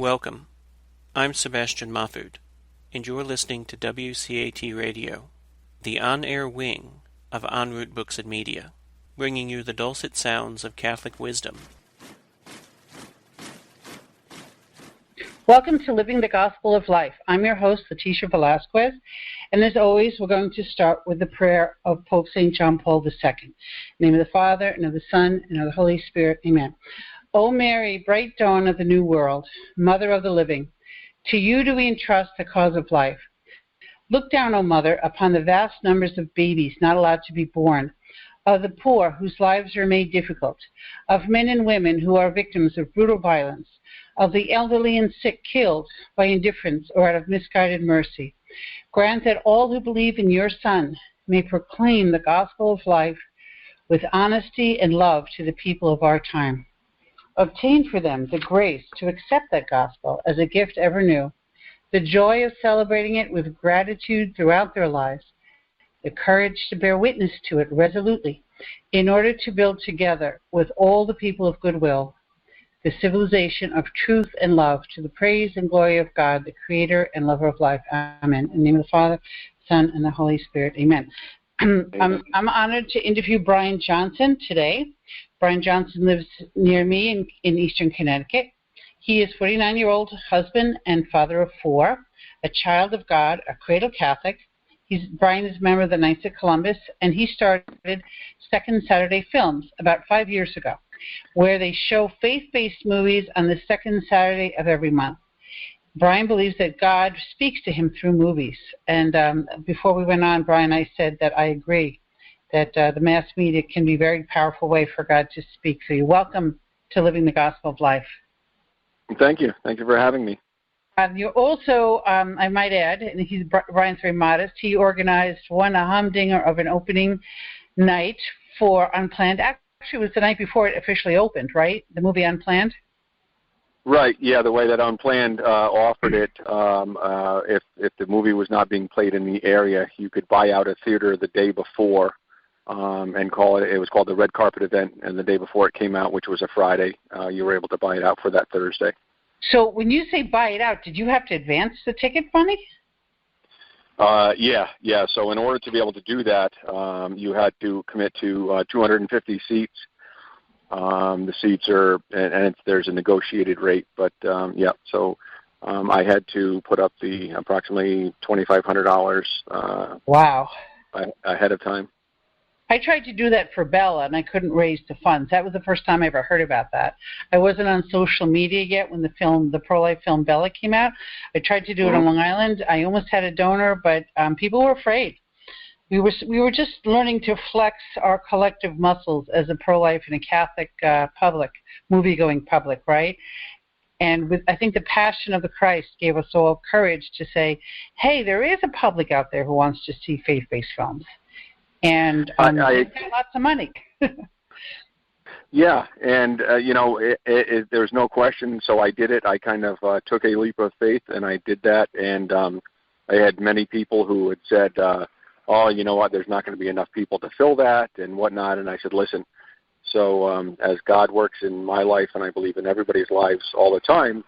Welcome. I'm Sebastian Mahfood, and you're listening to WCAT Radio, the on-air wing of En Route Books and Media, bringing you the dulcet sounds of Catholic wisdom. Welcome to Living the Gospel of Life. I'm your host, Leticia Velasquez, and as always, we're going to start with the prayer of Pope St. John Paul II. In the name of the Father, and of the Son, and of the Holy Spirit. Amen. O Mary, bright dawn of the new world, Mother of the living, to you do we entrust the cause of life. Look down, O Mother, upon the vast numbers of babies not allowed to be born, of the poor whose lives are made difficult, of men and women who are victims of brutal violence, of the elderly and sick killed by indifference or out of misguided mercy. Grant that all who believe in your Son may proclaim the gospel of life with honesty and love to the people of our time. Obtain for them the grace to accept that gospel as a gift ever new, the joy of celebrating it with gratitude throughout their lives, the courage to bear witness to it resolutely, in order to build together with all the people of goodwill the civilization of truth and love, to the praise and glory of God, the Creator and Lover of life. Amen. In the name of the Father, Son, and the Holy Spirit. Amen. I'm honored to interview Brian Johnson today. Brian Johnson lives near me in eastern Connecticut. He is a 49-year-old husband and father of four, a child of God, a cradle Catholic. Brian is a member of the Knights of Columbus, and he started Second Saturday Films about 5 years ago, where they show faith-based movies on the second Saturday of every month. Brian believes that God speaks to him through movies. And before we went on, Brian, I said that I agree that the mass media can be a very powerful way for God to speak. So you're welcome to Living the Gospel of Life. Thank you. Thank you for having me. You're also, I might add, and Brian's very modest, he organized a humdinger of an opening night for Unplanned. Actually, it was the night before it officially opened, right? The movie Unplanned? Right, yeah, the way that Unplanned offered it, if the movie was not being played in the area, you could buy out a theater the day before and it was called the Red Carpet Event, and the day before it came out, which was a Friday, you were able to buy it out for that Thursday. So when you say buy it out, did you have to advance the ticket money? Yeah. So in order to be able to do that, you had to commit to 250 seats. The seats are, and there's a negotiated rate, but so I had to put up the approximately $2,500 wow. ahead of time. I tried to do that for Bella, and I couldn't raise the funds. That was the first time I ever heard about that. I wasn't on social media yet when the pro-life film Bella came out. I tried to do it on Long Island. I almost had a donor, but people were afraid. We were just learning to flex our collective muscles as a pro-life and a Catholic public, movie-going public, right? And I think the passion of the Christ gave us all courage to say, hey, there is a public out there who wants to see faith-based films. And they've got lots of money. Yeah, and, there's no question, so I did it. I kind of took a leap of faith, and I did that. And I had many people who had said, you know what, there's not going to be enough people to fill that and whatnot. And I said, listen, so as God works in my life, and I believe in everybody's lives all the time,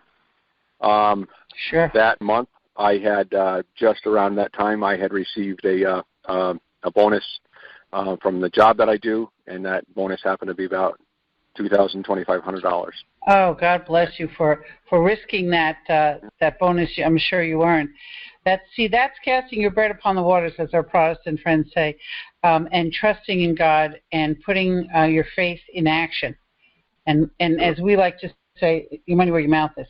sure. That month I had, just around that time, I had received a bonus from the job that I do, and that bonus happened to be about $2,500. Oh, God bless you for risking that bonus. I'm sure you earned. That's casting your bread upon the waters, as our Protestant friends say, and trusting in God and putting your faith in action. And as we like to say, your money where your mouth is.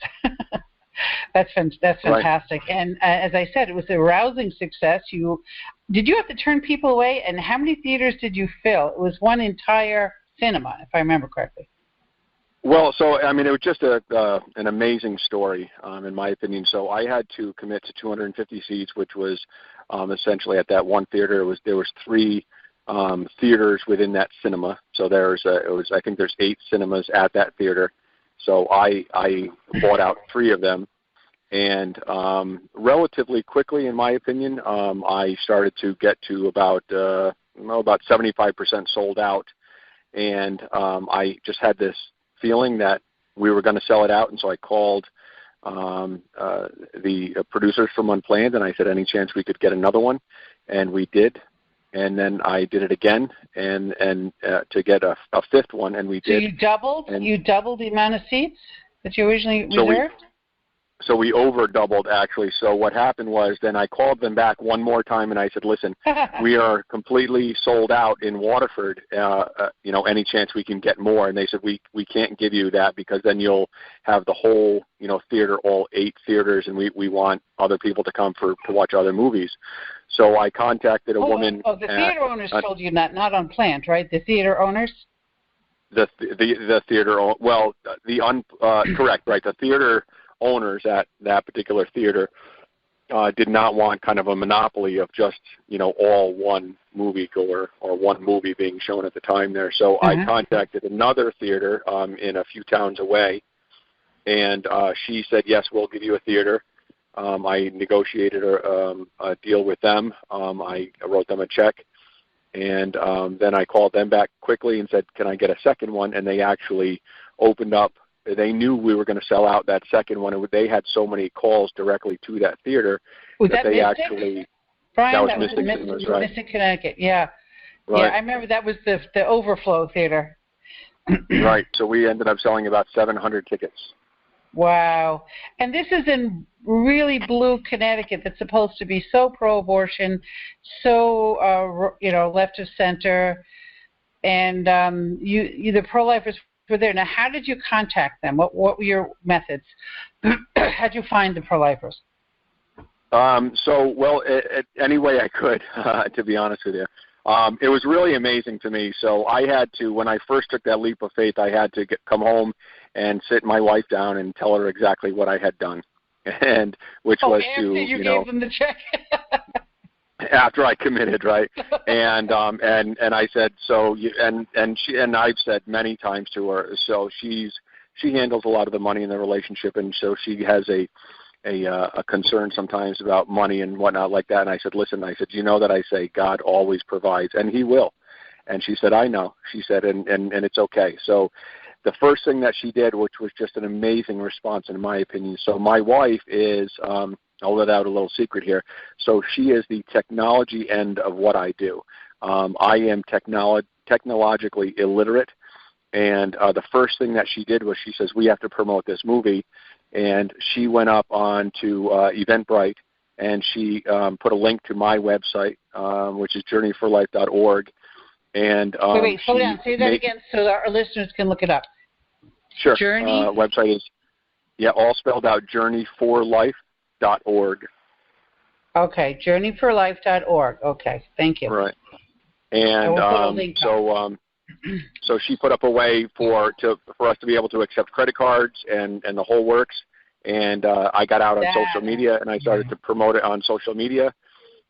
That's fantastic. Right. And as I said, it was a rousing success. Did you have to turn people away? And how many theaters did you fill? It was one entire cinema, if I remember correctly. Well, so, it was just an amazing story, in my opinion. So I had to commit to 250 seats, which was essentially at that one theater. There was three theaters within that cinema. So I think there's 8 cinemas at that theater. So I bought out 3 of them. And relatively quickly, in my opinion, I started to get to about 75% sold out. And I just had this feeling that we were going to sell it out, and so I called the producers from Unplanned, and I said any chance we could get another one, and we did. And then I did it again, and to get a fifth one, and we did. So you doubled? You doubled the amount of seats that you originally reserved? So we over doubled, actually. So what happened was then I called them back one more time, and I said, listen, we are completely sold out in Waterford. Any chance we can get more? And they said, we can't give you that because then you'll have the whole, theater, all 8 theaters, and we want other people to come to watch other movies. So I contacted a woman. Oh, the theater owners told you that, not Unplanned, right? The theater owners? The theater, correct, right? The theater owners at that particular theater did not want kind of a monopoly of just, all one moviegoer or one movie being shown at the time there. So I contacted another theater in a few towns away, and she said, yes, we'll give you a theater. I negotiated a deal with them. I wrote them a check, and then I called them back quickly and said, can I get a second one? And they actually opened up. They knew we were going to sell out that second one. They had so many calls directly to that theater that they Mystic? actually. Brian, that was Mystic Cinemas, right? Mystic, Connecticut, yeah. Right. Yeah, I remember that was the overflow theater. Right. So we ended up selling about 700 tickets. Wow. And this is in really blue Connecticut that's supposed to be so pro-abortion, so, left of center. And the pro-lifers were there. Now, how did you contact them? What were your methods? How did you find the pro-lifers? Any way I could, to be honest with you. It was really amazing to me. So I had to, when I first took that leap of faith, I had to come home and sit my wife down and tell her exactly what I had done, and which was to, you gave them the check. After I committed, right? And I said, and I've said many times to her, so she handles a lot of the money in the relationship, and so she has a concern sometimes about money and whatnot like that. And I said, listen, you know that I say God always provides, and He will. And she said, I know. She said, and it's okay. So the first thing that she did, which was just an amazing response in my opinion. So my wife is, I'll let out a little secret here. So she is the technology end of what I do. I am technologically illiterate. And the first thing that she did was she says, we have to promote this movie. And she went up on to Eventbrite, and she put a link to my website, which is journeyforlife.org. And wait, slow down. Say that again so our listeners can look it up. Sure. Journey? Website is, all spelled out, journeyforlife.org. Okay, journeyforlife.org. Okay, thank you. Right. And so she put up a way for us to be able to accept credit cards and the whole works. And I got out on social media, and I started to promote it on social media.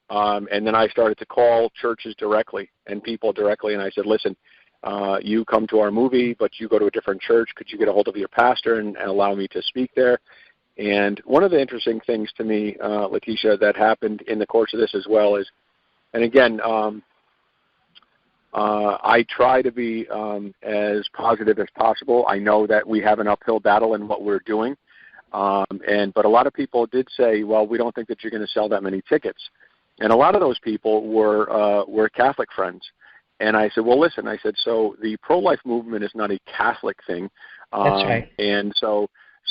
And then I started to call churches directly and people directly, and I said, listen, you come to our movie, but you go to a different church. Could you get a hold of your pastor and allow me to speak there? And one of the interesting things to me, Leticia, that happened in the course of this as well is, and again, I try to be as positive as possible. I know that we have an uphill battle in what we're doing, but a lot of people did say, well, we don't think that you're going to sell that many tickets. And a lot of those people were Catholic friends. And I said, well, listen, so the pro-life movement is not a Catholic thing. That's right. And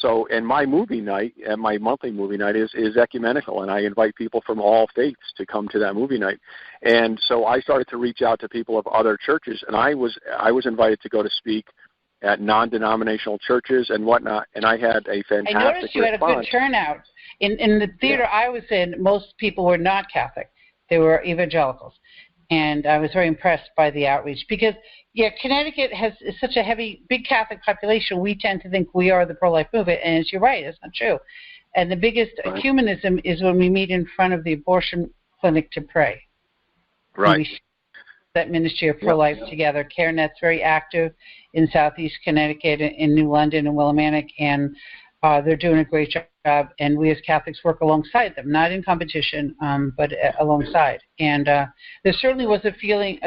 and my movie night, my monthly movie night is ecumenical, and I invite people from all faiths to come to that movie night. And so I started to reach out to people of other churches, and I was invited to go to speak at non-denominational churches and whatnot, and I had a fantastic I noticed you response. Had a good turnout. In the theater I was in, most people were not Catholic. They were evangelicals. And I was very impressed by the outreach because, Connecticut is such a big Catholic population. We tend to think we are the pro-life movement, and you're right, it's not true. And the biggest ecumenism is when we meet in front of the abortion clinic to pray. Right. We that ministry of pro-life together. CareNet's very active in Southeast Connecticut, in New London and Willimantic, and they're doing a great job. And we as Catholics work alongside them, not in competition, but alongside. And there certainly was a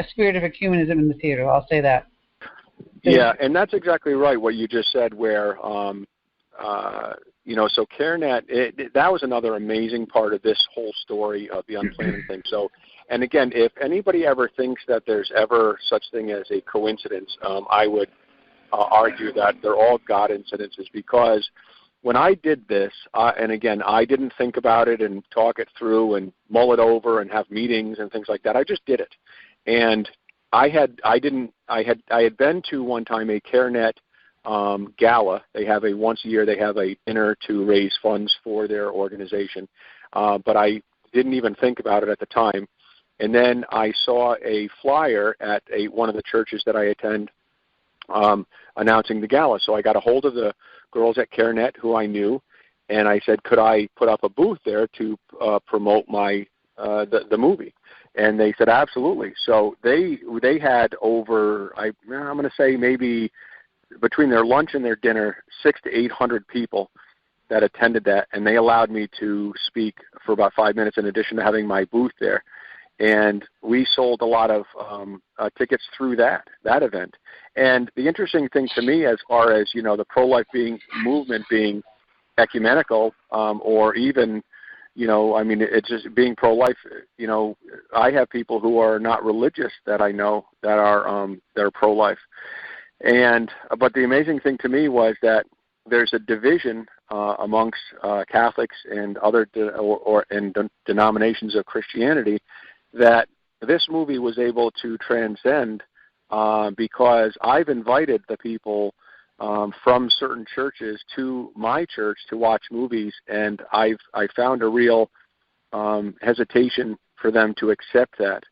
spirit of ecumenism in the theater. I'll say that. Yeah, and that's exactly right, what you just said, where so CareNet, that was another amazing part of this whole story of the unplanned thing. So, and again, if anybody ever thinks that there's ever such thing as a coincidence, I would argue that they're all God incidences, because when I did this, and again, I didn't think about it and talk it through and mull it over and have meetings and things like that. I just did it. And I had been to one time a CareNet gala. They have once a year they have a dinner to raise funds for their organization, but I didn't even think about it at the time. And then I saw a flyer at one of the churches that I attend announcing the gala. So I got a hold of the girls at CareNet who I knew, and I said, could I put up a booth there to promote my the movie? And they said absolutely. So they had over, I'm going to say maybe between their lunch and their dinner, 600 to 800 people that attended that, and they allowed me to speak for about 5 minutes in addition to having my booth there. And we sold a lot of tickets through that event. And the interesting thing to me, as far as the pro-life movement being ecumenical, or even it's just being pro-life. I have people who are not religious that I know that are pro-life. But the amazing thing to me was that there's a division amongst Catholics and other denominations of Christianity that this movie was able to transcend, because I've invited the people from certain churches to my church to watch movies, and I found a real hesitation for them to accept that,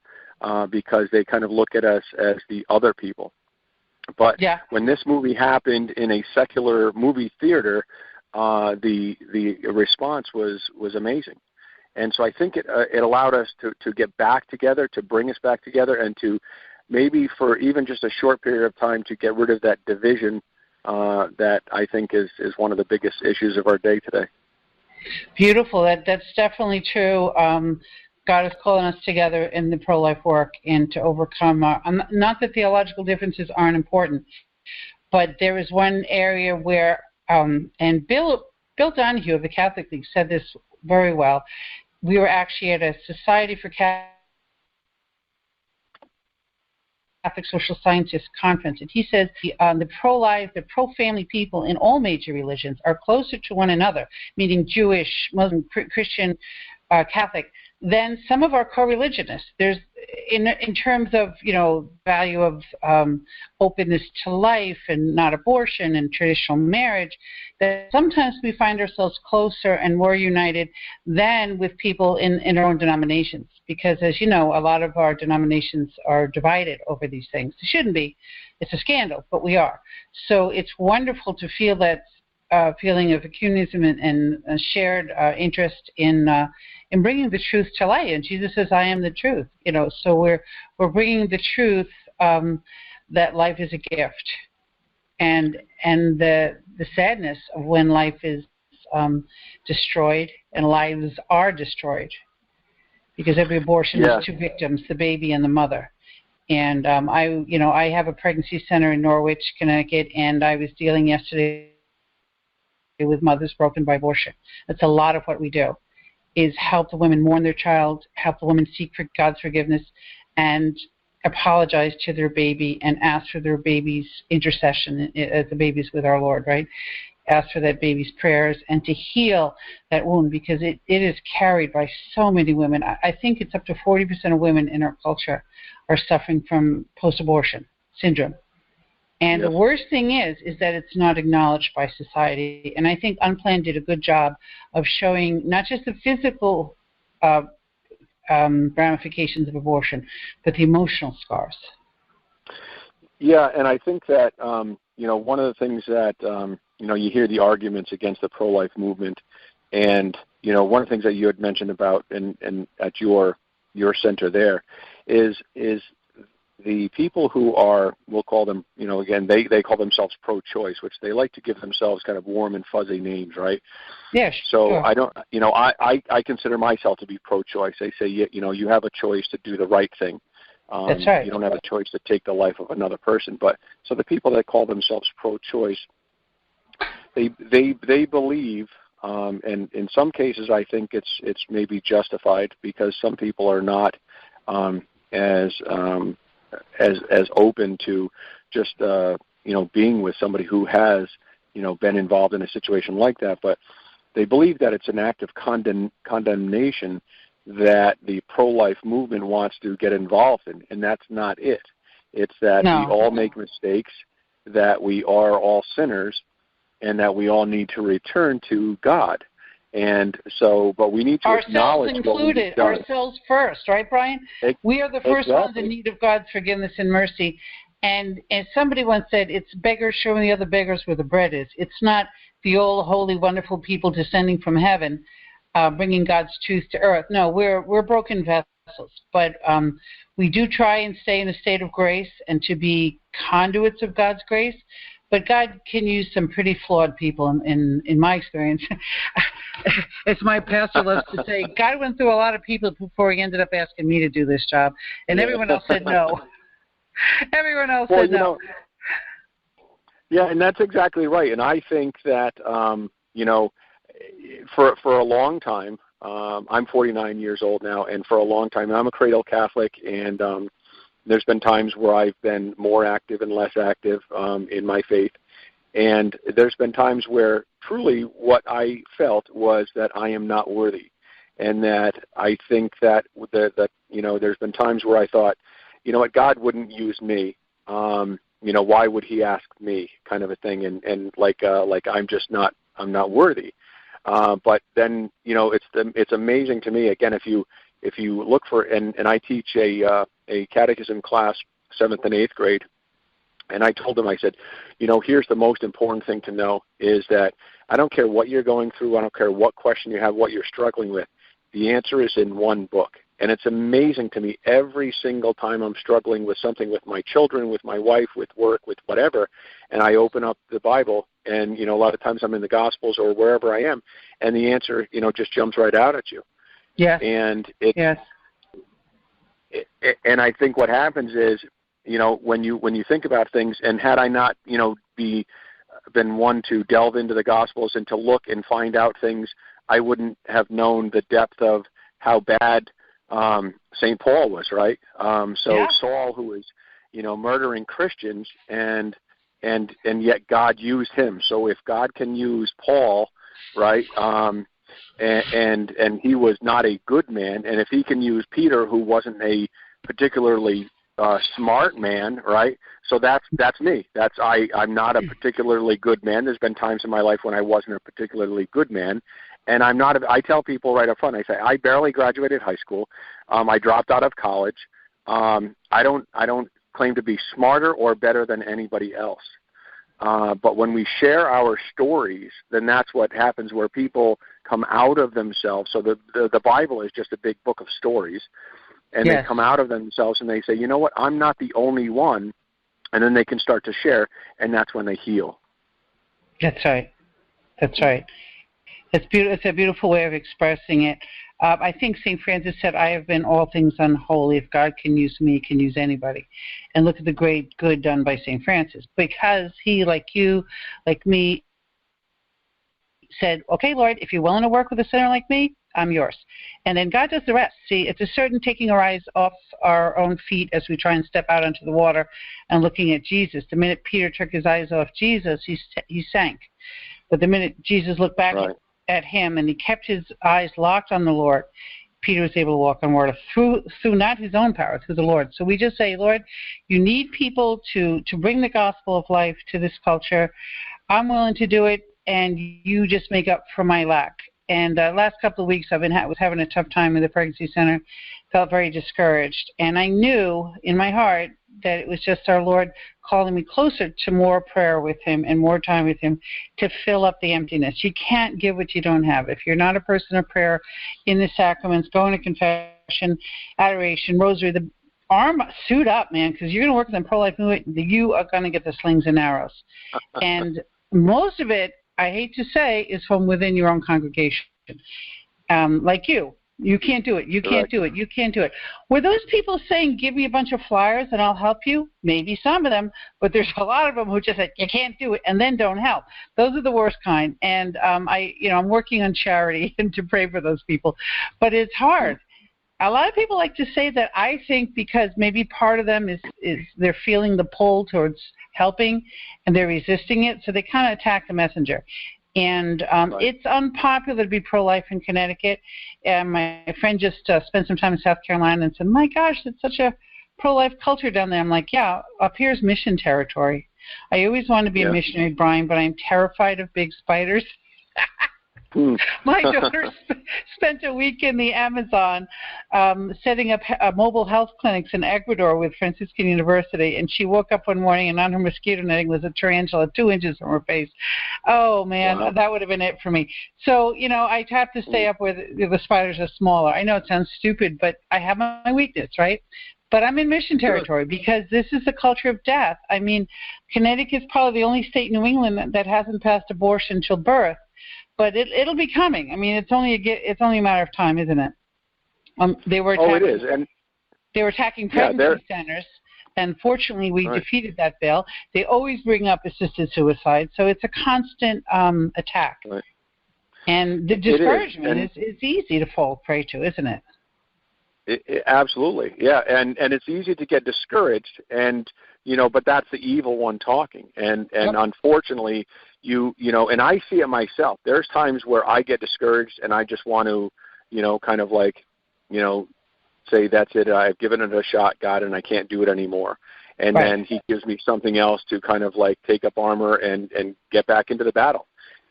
because they kind of look at us as the other people. But when this movie happened in a secular movie theater, the response was amazing. And so I think it allowed us to get back together, to bring us back together, and to maybe for even just a short period of time to get rid of that division that I think is one of the biggest issues of our day today. Beautiful. That's definitely true. God is calling us together in the pro-life work and to overcome not that theological differences aren't important, but there is one area where, and Bill Donahue of the Catholic League said this very well. We were actually at a Society for Catholic Social Scientists conference, and he says the pro-life, the pro-family people in all major religions are closer to one another, meaning Jewish, Muslim, Christian, Catholic, than some of our co-religionists. There's, in terms of value of openness to life and not abortion and traditional marriage, that sometimes we find ourselves closer and more united than with people in our own denominations. Because, as you know, a lot of our denominations are divided over these things. They shouldn't be. It's a scandal, but we are. So it's wonderful to feel that feeling of ecumenism and a shared interest in bringing the truth to light. And Jesus says, "I am the truth." So we're bringing the truth that life is a gift, and the sadness of when life is destroyed and lives are destroyed, because every abortion has two victims: the baby and the mother. And I have a pregnancy center in Norwich, Connecticut, and I was dealing yesterday with mothers broken by abortion. That's a lot of what we do, is help the women mourn their child, help the women seek for God's forgiveness, and apologize to their baby and ask for their baby's intercession as the baby's with our Lord, right? Ask for that baby's prayers and to heal that wound, because it is carried by so many women. I think it's up to 40% of women in our culture are suffering from post-abortion syndrome. And the worst thing is that it's not acknowledged by society. And I think Unplanned did a good job of showing not just the physical ramifications of abortion, but the emotional scars. Yeah, and I think that, one of the things that, you hear the arguments against the pro-life movement. And, one of the things that you had mentioned about and at your center there is the people who are, we'll call them, again, they call themselves pro-choice, which they like to give themselves kind of warm and fuzzy names, right? Yes. So sure. I don't, I consider myself to be pro-choice. They say, you have a choice to do the right thing. That's right. You don't have a choice to take the life of another person. But so the people that call themselves pro-choice, they believe, and in some cases I think it's maybe justified, because some people are not as open to just being with somebody who has been involved in a situation like that. But they believe that it's an act of condemnation that the pro-life movement wants to get involved in, and that's not it. It's that we all make mistakes, that we are all sinners, and that we all need to return to God. And so, but we need to acknowledge included, ourselves first, right, Brian? We are the first ones in need of God's forgiveness and mercy. And as somebody once said, it's beggars showing the other beggars where the bread is. It's not the old, holy, wonderful people descending from heaven, bringing God's truth to earth. No, we're broken vessels. But we do try and stay in a state of grace and to be conduits of God's grace. But God can use some pretty flawed people in my experience. As my pastor loves to say, God went through a lot of people before he ended up asking me to do this job. And everyone else said no. Everyone else said no. Yeah, and that's exactly right. And I think that, for a long time, I'm 49 years old now, and for a long time, I'm a cradle Catholic, and there's been times where I've been more active and less active in my faith. And there's been times where truly what I felt was that I am not worthy. And that I think that there's been times where I thought, what, God wouldn't use me. Why would he ask me, kind of a thing, and like I'm not worthy. But then, it's amazing to me, again, if you look for, and I teach a catechism class, 7th and 8th grade, and I told them, I said, here's the most important thing to know, is that I don't care what you're going through, I don't care what question you have, what you're struggling with, the answer is in one book. And it's amazing to me, every single time I'm struggling with something, with my children, with my wife, with work, with whatever, and I open up the Bible, and a lot of times I'm in the Gospels or wherever I am, and the answer just jumps right out at you. Yeah. And and I think what happens is, when you think about things, and had I not been one to delve into the Gospels and to look and find out things, I wouldn't have known the depth of how bad St. Paul was, right? Saul, who was, murdering Christians, and yet God used him. So if God can use Paul, right, and he was not a good man, and if he can use Peter, who wasn't a particularly smart man, right? So that's me. I'm not a particularly good man. There's been times in my life when I wasn't a particularly good man. And I tell people right up front, I say, I barely graduated high school. I dropped out of college. I don't claim to be smarter or better than anybody else. But when we share our stories, then that's what happens, where people come out of themselves. So the Bible is just a big book of stories. And They come out of themselves and they say, you know what, I'm not the only one. And then they can start to share, and that's when they heal. That's right. It's a beautiful way of expressing it. I think St. Francis said, I have been all things unholy. If God can use me, he can use anybody. And look at the great good done by St. Francis. Because he, like you, like me, said, okay, Lord, if you're willing to work with a sinner like me, I'm yours. And then God does the rest. See, it's a certain taking our eyes off our own feet as we try and step out onto the water and looking at Jesus. The minute Peter took his eyes off Jesus, he sank. But the minute Jesus looked back at him and he kept his eyes locked on the Lord, Peter was able to walk on water through not his own power, through the Lord. So we just say, Lord, you need people to bring the gospel of life to this culture. I'm willing to do it, and you just make up for my lack. And last couple of weeks I was having a tough time in the pregnancy center, felt very discouraged. And I knew in my heart that it was just our Lord calling me closer to more prayer with him and more time with him to fill up the emptiness. You can't give what you don't have. If you're not a person of prayer in the sacraments, going to confession, adoration, rosary, suit up, man, because you're going to work in the pro-life movement. You are going to get the slings and arrows. And most of it, I hate to say, is from within your own congregation. Like you, You can't do it. You can't Correct. do it. You can't do it. Were those people saying, give me a bunch of flyers and I'll help you? Maybe some of them, but there's a lot of them who just said, you can't do it, and then don't help. Those are the worst kind. And I'm working on charity and to pray for those people. But it's hard. A lot of people like to say that. I think because maybe part of them is they're feeling the pull towards helping and they're resisting it, so they kind of attack the messenger. And Right. It's unpopular to be pro-life in Connecticut. And my friend just spent some time in South Carolina and said, my gosh, it's such a pro-life culture down there. I'm like, yeah, up here's mission territory. I always wanted to be a missionary, Brian, but I'm terrified of big spiders. My daughter spent a week in the Amazon setting up mobile health clinics in Ecuador with Franciscan University, and she woke up one morning and on her mosquito netting was a tarantula 2 inches from her face. Oh, man, wow. That would have been it for me. So, I have to stay up where the spiders are smaller. I know it sounds stupid, but I have my weakness, right? But I'm in mission territory because this is the culture of death. I mean, Connecticut is probably the only state in New England that hasn't passed abortion till birth. But it'll be coming. I mean, it's only a matter of time, isn't it? They were attacking, it is, and they were attacking pregnancy centers, and fortunately, we defeated that bill. They always bring up assisted suicide, so it's a constant attack. Right. And the discouragement is easy to fall prey to, isn't it? Absolutely, yeah, and it's easy to get discouraged, and but that's the evil one talking, and unfortunately. And I see it myself. There's times where I get discouraged and I just want to, kind of like, say, that's it. I've given it a shot, God, and I can't do it anymore. And then he gives me something else to kind of like take up armor and get back into the battle.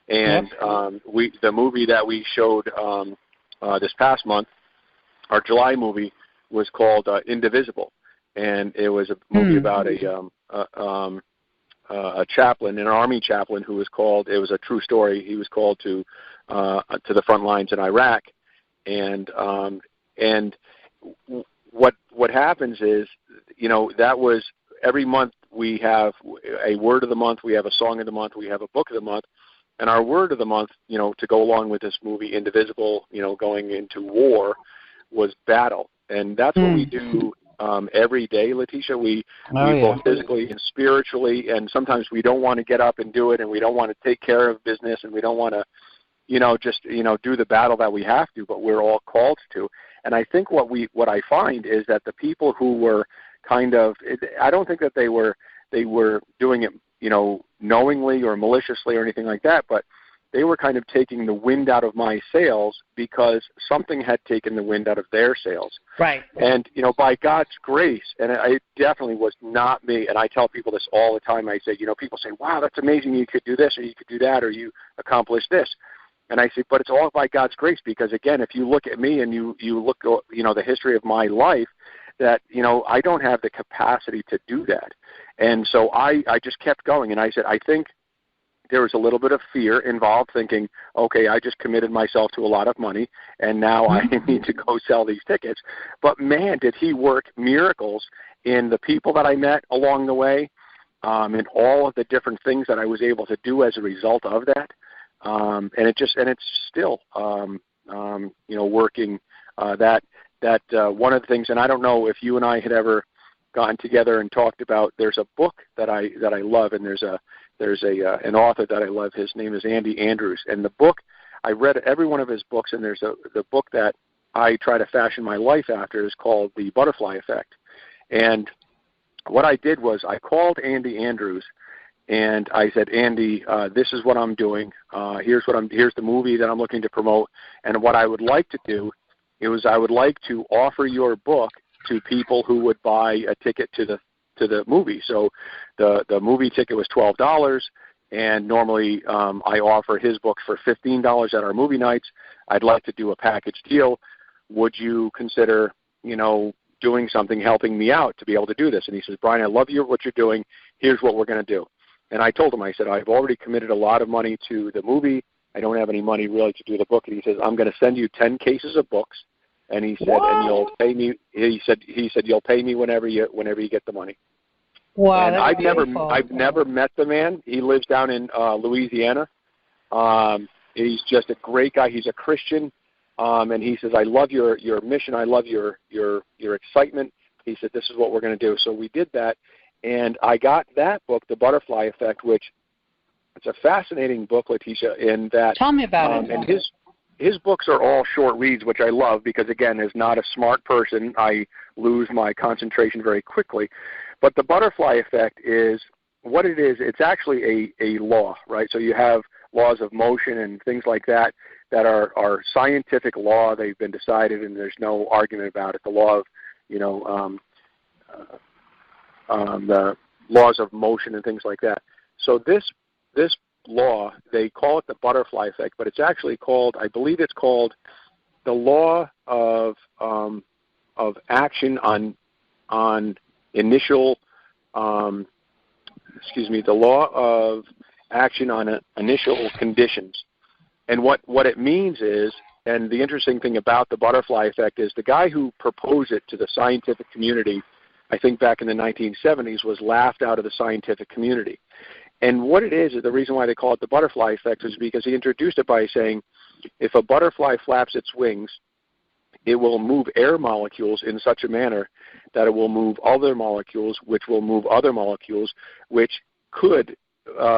And the movie that we showed this past month, our July movie, was called Indivisible. And it was a movie about a chaplain, an army chaplain, who was called. It was a true story. He was called to the front lines in Iraq, and what happens is, that was every month we have a word of the month, we have a song of the month, we have a book of the month, and our word of the month, to go along with this movie Indivisible, going into war, was battle, and that's what we do. Every day, Leticia, we both physically and spiritually, and sometimes we don't want to get up and do it, and we don't want to take care of business, and we don't want to, just do the battle that we have to, but we're all called to. And I think what I find is that the people who were kind of, I don't think that they were doing it, knowingly or maliciously or anything like that, but they were kind of taking the wind out of my sails because something had taken the wind out of their sails. Right. And, by God's grace, and it definitely was not me, and I tell people this all the time. I say, people say, wow, that's amazing, you could do this or you could do that or you accomplished this. And I say, but it's all by God's grace because, again, if you look at me and you look, the history of my life, that, I don't have the capacity to do that. And so I just kept going, and I said, I think there was a little bit of fear involved, thinking, okay, I just committed myself to a lot of money, and now I need to go sell these tickets. But, man, did he work miracles in the people that I met along the way, and all of the different things that I was able to do as a result of that. And it's still, working that one of the things, and I don't know if you and I had ever gotten together and talked about, there's a book that I love, and there's an author that I love. His name is Andy Andrews, and the book, I read every one of his books, and the book that I try to fashion my life after is called The Butterfly Effect. And what I did was I called Andy Andrews, and I said, Andy, this is what I'm doing. Here's the movie that I'm looking to promote, and what I would like to do is I would like to offer your book to people who would buy a ticket to the movie. So the movie ticket was $12, and normally I offer his book for $15 at our movie nights. I'd like to do a package deal. Would you consider, doing something, helping me out to be able to do this? And he says, Brian, I love what you're doing. Here's what we're going to do. And I told him, I said, I've already committed a lot of money to the movie. I don't have any money really to do the book. And he says, I'm going to send you 10 cases of books. And he said, and you'll pay me. He said you'll pay me whenever you get the money. Wow, and I've never met the man. He lives down in Louisiana. He's just a great guy. He's a Christian, And he says, I love your mission. I love your excitement. He said, this is what we're going to do. So we did that, and I got that book, The Butterfly Effect, which it's a fascinating book, Leticia, in that. Tell me about it. And his books are all short reads, which I love because, again, as not a smart person, I lose my concentration very quickly. But the butterfly effect is what it is. It's actually a law, right? So you have laws of motion and things like that are scientific law. They've been decided, and there's no argument about it. The law of, the laws of motion and things like that. So this law, they call it the butterfly effect, but it's actually called, I believe it's called the law of action on initial, the law of action on initial conditions. And what it means is, and the interesting thing about the butterfly effect is the guy who proposed it to the scientific community, I think back in the 1970s, was laughed out of the scientific community. And what it is the reason why they call it the butterfly effect is because he introduced it by saying, if a butterfly flaps its wings, it will move air molecules in such a manner that it will move other molecules, which will move other molecules, which could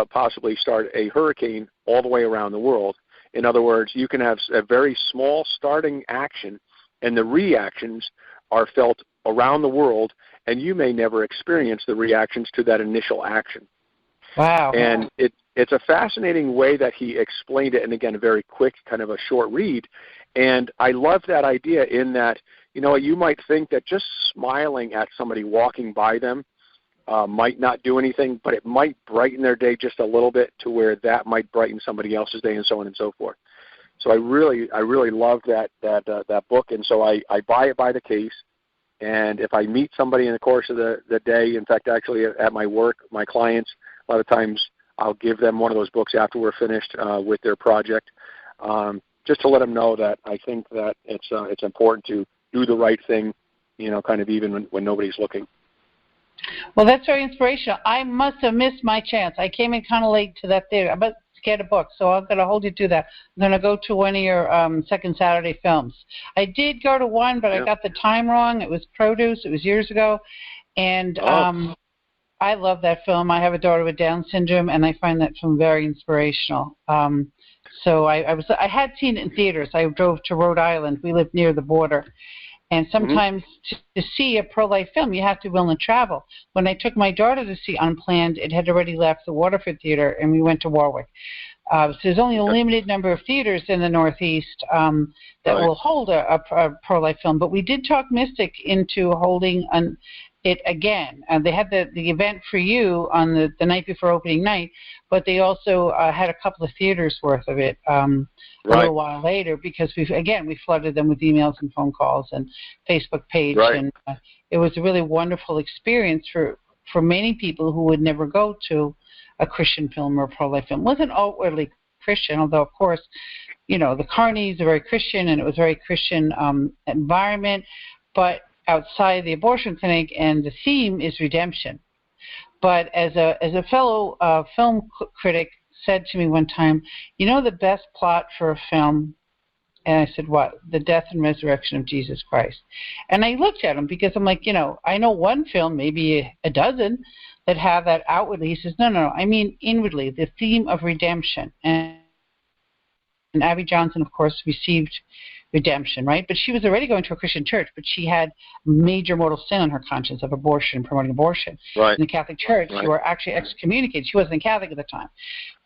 possibly start a hurricane all the way around the world. In other words, you can have a very small starting action, and the reactions are felt around the world, and you may never experience the reactions to that initial action. Wow. And it's a fascinating way that he explained it, and again, a very quick, kind of a short read. And I love that idea in that, you might think that just smiling at somebody walking by them might not do anything, but it might brighten their day just a little bit to where that might brighten somebody else's day, and so on and so forth. So I really love that book, and so I buy it by the case. And if I meet somebody in the course of the day, in fact, actually at my work, my clients, a lot of times I'll give them one of those books after we're finished with their project, just to let them know that I think that it's important to do the right thing, kind of even when nobody's looking. Well, that's very inspirational. I must have missed my chance. I came in kind of late to that theater. I'm about to get a book, so I'm going to hold you to that. I'm going to go to one of your Second Saturday films. I did go to one, but I got the time wrong. It was Produce. It was years ago. And I love that film. I have a daughter with Down syndrome, and I find that film very inspirational. So I had seen it in theaters. I drove to Rhode Island. We lived near the border. And sometimes to see a pro-life film, you have to be willing to travel. When I took my daughter to see Unplanned, it had already left the Waterford Theater, and we went to Warwick. So there's only a limited number of theaters in the Northeast that will hold a pro-life film. But we did talk Mystic into holding it again. They had the event for you on the night before opening night, but they also had a couple of theaters worth of it a little while later because we flooded them with emails and phone calls and Facebook page. Right. And it was a really wonderful experience for many people who would never go to a Christian film or a pro-life film. It wasn't outwardly Christian, although, of course, the Carneys are very Christian, and it was a very Christian environment, but outside the abortion clinic, and the theme is redemption. But as a fellow film critic said to me one time, the best plot for a film, and I said, what? The death and resurrection of Jesus Christ. And I looked at him because I'm like, I know one film, maybe a dozen, that have that outwardly. He says, no, I mean inwardly, the theme of redemption. And Abby Johnson, of course, received redemption, right? But she was already going to a Christian church, but she had major mortal sin on her conscience of abortion, promoting abortion. Right. In the Catholic Church, you were actually excommunicated. She wasn't Catholic at the time.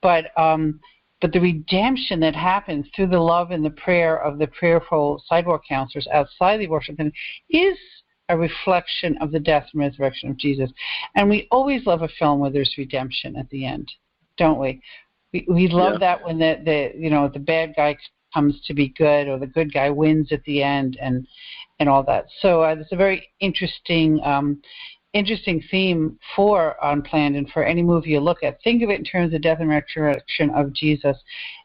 But the redemption that happens through the love and the prayer of the prayerful sidewalk counselors outside the abortion clinic is a reflection of the death and resurrection of Jesus. And we always love a film where there's redemption at the end, don't we? We love that when the bad guy comes to be good, or the good guy wins at the end, and all that. So it's a very interesting theme for Unplanned, and for any movie you look at. Think of it in terms of death and resurrection of Jesus,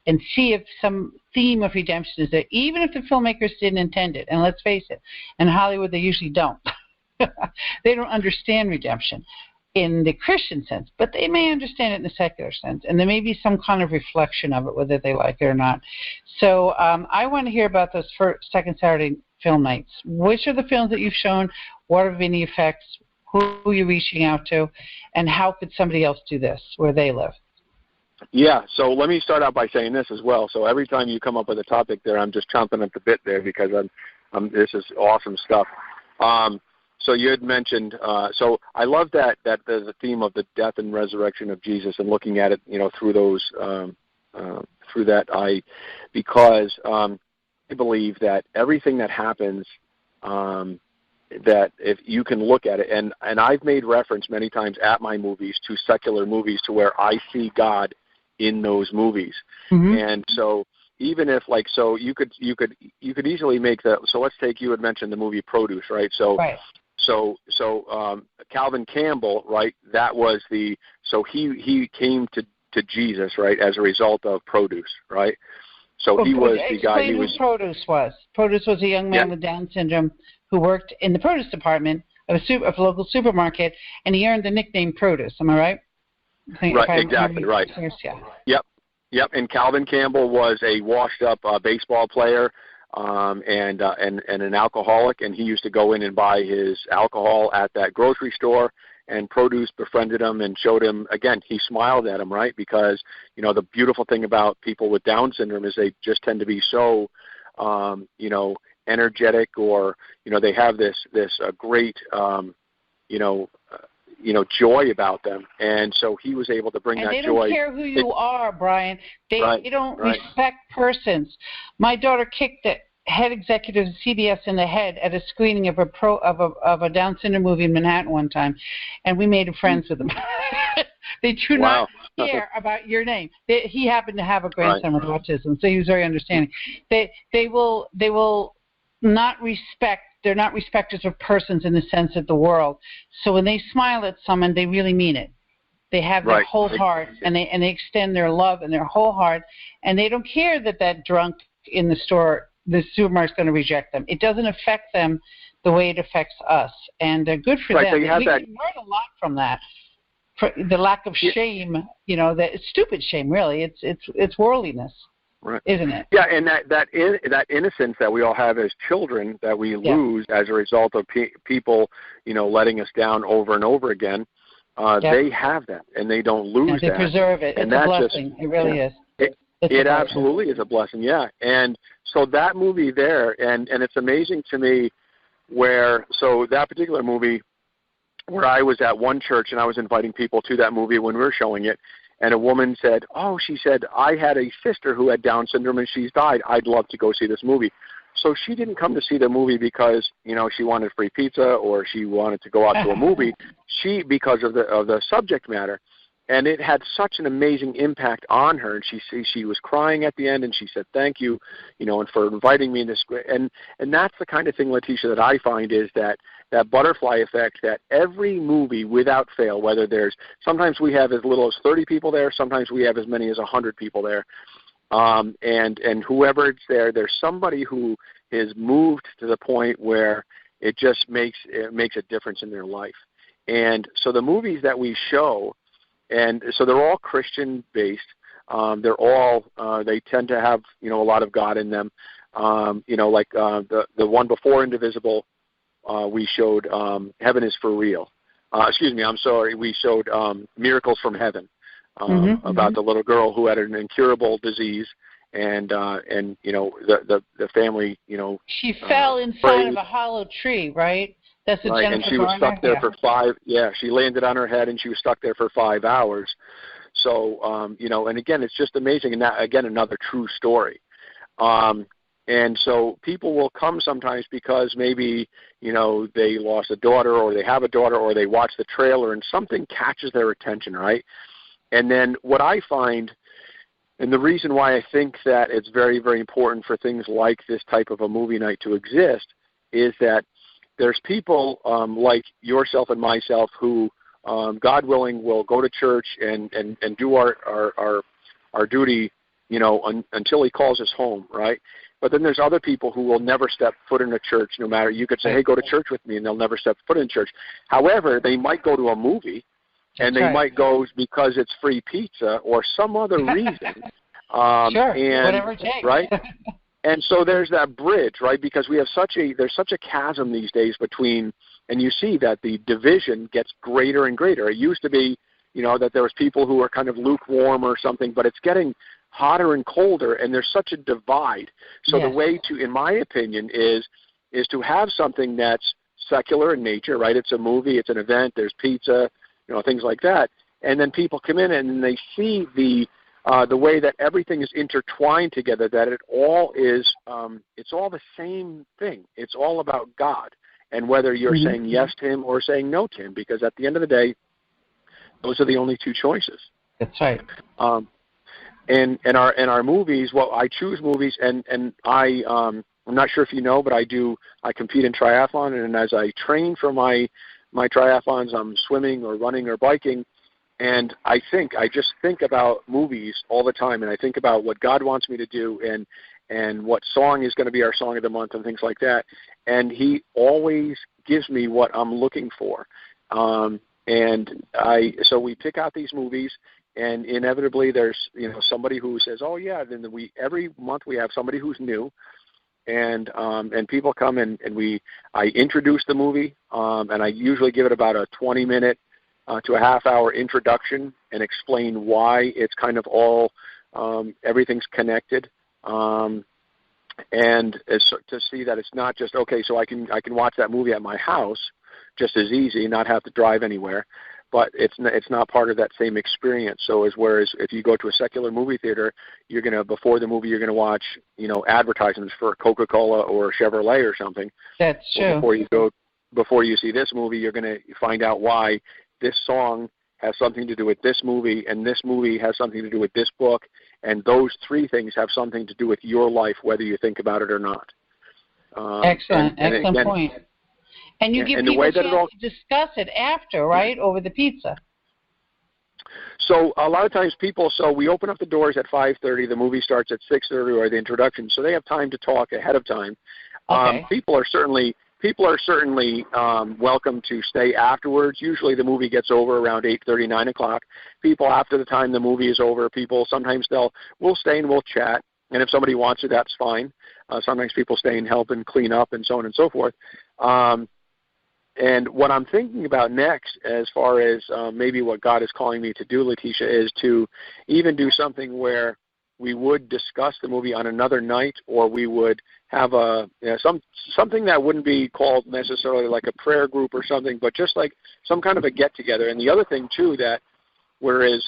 and see if some theme of redemption is there, even if the filmmakers didn't intend it. And let's face it, in Hollywood they usually don't. They don't understand redemption. in the Christian sense, but they may understand it in the secular sense, and there may be some kind of reflection of it, whether they like it or not. So I want to hear about those second Saturday film nights. Which are the films that you've shown? What have been the effects? Who are you reaching out to? And how could somebody else do this where they live? Yeah, so let me start out by saying this as well. So every time you come up with a topic there, I'm just chomping at the bit there because this is awesome stuff. So you had mentioned, so I love that the theme of the death and resurrection of Jesus and looking at it, through those, through that eye, because I believe that everything that happens, that if you can look at it, and I've made reference many times at my movies to secular movies to where I see God in those movies, and so even if so you could easily make so let's take, you had mentioned the movie Produce, right? So. Right. So Calvin Campbell, right? That was he came to Jesus, right, as a result of Produce, right? So he was the guy. He was Produce was. Produce was a young man with Down syndrome who worked in the produce department of a local supermarket, and he earned the nickname Produce. Am I right? Right. Exactly. Right. Yeah. Yep. And Calvin Campbell was a washed-up baseball player. And an alcoholic, and he used to go in and buy his alcohol at that grocery store, and Produce befriended him and showed him, again, he smiled at him, right? Because, the beautiful thing about people with Down syndrome is they just tend to be so, energetic, or, they have this great, joy about them. And so he was able to bring that joy. And they don't care who you are, Brian. They don't respect persons. My daughter kicked the head executive of CBS in the head at a screening of a Down syndrome movie in Manhattan one time, and we made friends with them. They do not care about your name. He happened to have a grandson with autism, so he was very understanding. They will not respect. They're not respecters of persons in the sense of the world. So when they smile at someone, they really mean it. They have their whole heart, and they extend their love and their whole heart, and they don't care that drunk in the store, the supermarket's going to reject them. It doesn't affect them the way it affects us, and good for them. We can learn a lot from that. For the lack of shame, it's stupid shame, really. It's worldliness. Right. Isn't it? Yeah, and that innocence that we all have as children that we lose as a result of people, letting us down over and over again. They have that, and they don't lose that. They preserve it. It's a blessing. It really is. It absolutely is a blessing. Yeah, and so that movie there, and it's amazing to me so that particular movie, where I was at one church and I was inviting people to that movie when we were showing it. And a woman said, she said, I had a sister who had Down syndrome and she's died. I'd love to go see this movie. So she didn't come to see the movie because, she wanted free pizza or she wanted to go out to a movie. Because of the subject matter. And it had such an amazing impact on her. And she was crying at the end, and she said, thank you, and for inviting me in this. And that's the kind of thing, Leticia, that I find is that butterfly effect, that every movie without fail, whether sometimes we have as little as 30 people there, sometimes we have as many as 100 people there. And whoever it's there's somebody who is moved to the point where it just makes a difference in their life. And so the movies that we show, and so they're all Christian-based. They're all they tend to have a lot of God in them. Like the one before Indivisible, we showed Heaven is for Real. We showed Miracles from Heaven about the little girl who had an incurable disease, and the family she fell inside of a hollow tree, right? That's a right, and she was stuck there for 5. Yeah, she landed on her head, and she was stuck there for 5 hours. So, and again, it's just amazing. And that, again, another true story. And so people will come sometimes because maybe, they lost a daughter, or they have a daughter, or they watch the trailer, and something catches their attention, right? And then what I find, and the reason why I think that it's very, very important for things like this type of a movie night to exist, is that there's people like yourself and myself who, God willing, will go to church and do our duty, until He calls us home, right? But then there's other people who will never step foot in a church, no matter. You could say, hey, go to church with me, and they'll never step foot in church. However, they might go to a movie, and they might go because it's free pizza or some other reason. Sure, and, whatever it takes. Right? And so there's that bridge, right? Because we have there's such a chasm these days between, and you see that the division gets greater and greater. It used to be, that there was people who were kind of lukewarm or something, but it's getting hotter and colder, and there's such a divide. So the way to, in my opinion, is to have something that's secular in nature, right? It's a movie, it's an event, there's pizza, things like that, and then people come in and they see the way that everything is intertwined together, that it all is, it's all the same thing. It's all about God, and whether you're saying yes to Him or saying no to Him, because at the end of the day, those are the only two choices. That's right. And our movies, I choose movies, and I'm not sure if you know, but I compete in triathlon, and as I train for my triathlons, I'm swimming or running or biking. And I just think about movies all the time, and I think about what God wants me to do and what song is going to be our song of the month and things like that. And He always gives me what I'm looking for. So we pick out these movies, and inevitably there's somebody who says, oh yeah, then every month we have somebody who's new, and people come and I introduce the movie, and I usually give it about a 20-minute to a half-hour introduction and explain why it's kind of all, everything's connected, and to see that it's not just, okay, so I can watch that movie at my house just as easy, not have to drive anywhere, but it's not part of that same experience. So whereas if you go to a secular movie theater, before the movie you're gonna watch, advertisements for Coca-Cola or Chevrolet or something. That's true. Before you see this movie, you're gonna find out why this song has something to do with this movie, and this movie has something to do with this book, and those three things have something to do with your life, whether you think about it or not. Excellent point. And you give people a chance to discuss it after, right, over the pizza. So a lot of times we open up the doors at 5:30, the movie starts at 6:30 or the introduction, so they have time to talk ahead of time. Okay. People are certainly welcome to stay afterwards. Usually the movie gets over around 8:30, 9 o'clock. People, after the time the movie is over, sometimes we'll stay and we'll chat. And if somebody wants it, that's fine. Sometimes people stay and help and clean up and so on and so forth. And what I'm thinking about next, as far as maybe what God is calling me to do, Leticia, is to even do something where we would discuss the movie on another night, or we would have something that wouldn't be called necessarily like a prayer group or something, but just like some kind of a get-together. And the other thing, too, that whereas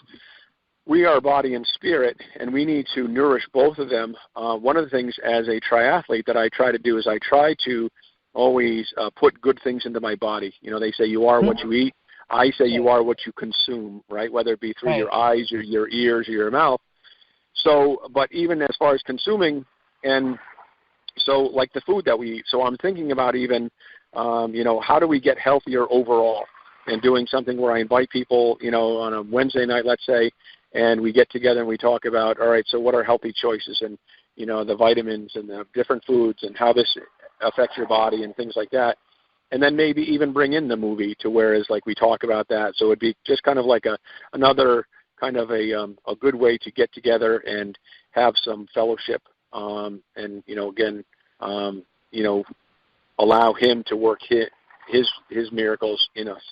we are body and spirit, and we need to nourish both of them, one of the things as a triathlete that I try to do is I try to always put good things into my body. They say you are what you eat. I say you are what you consume, right, whether it be through your eyes or your ears or your mouth. So, but even as far as consuming, and so like the food that we eat, so I'm thinking about even, how do we get healthier overall, and doing something where I invite people, on a Wednesday night, let's say, and we get together and we talk about, all right, so what are healthy choices, and, the vitamins and the different foods and how this affects your body and things like that. And then maybe even bring in the movie to whereas like we talk about that. So it'd be just kind of like another kind of a good way to get together and have some fellowship, and again, allow Him to work his miracles in us.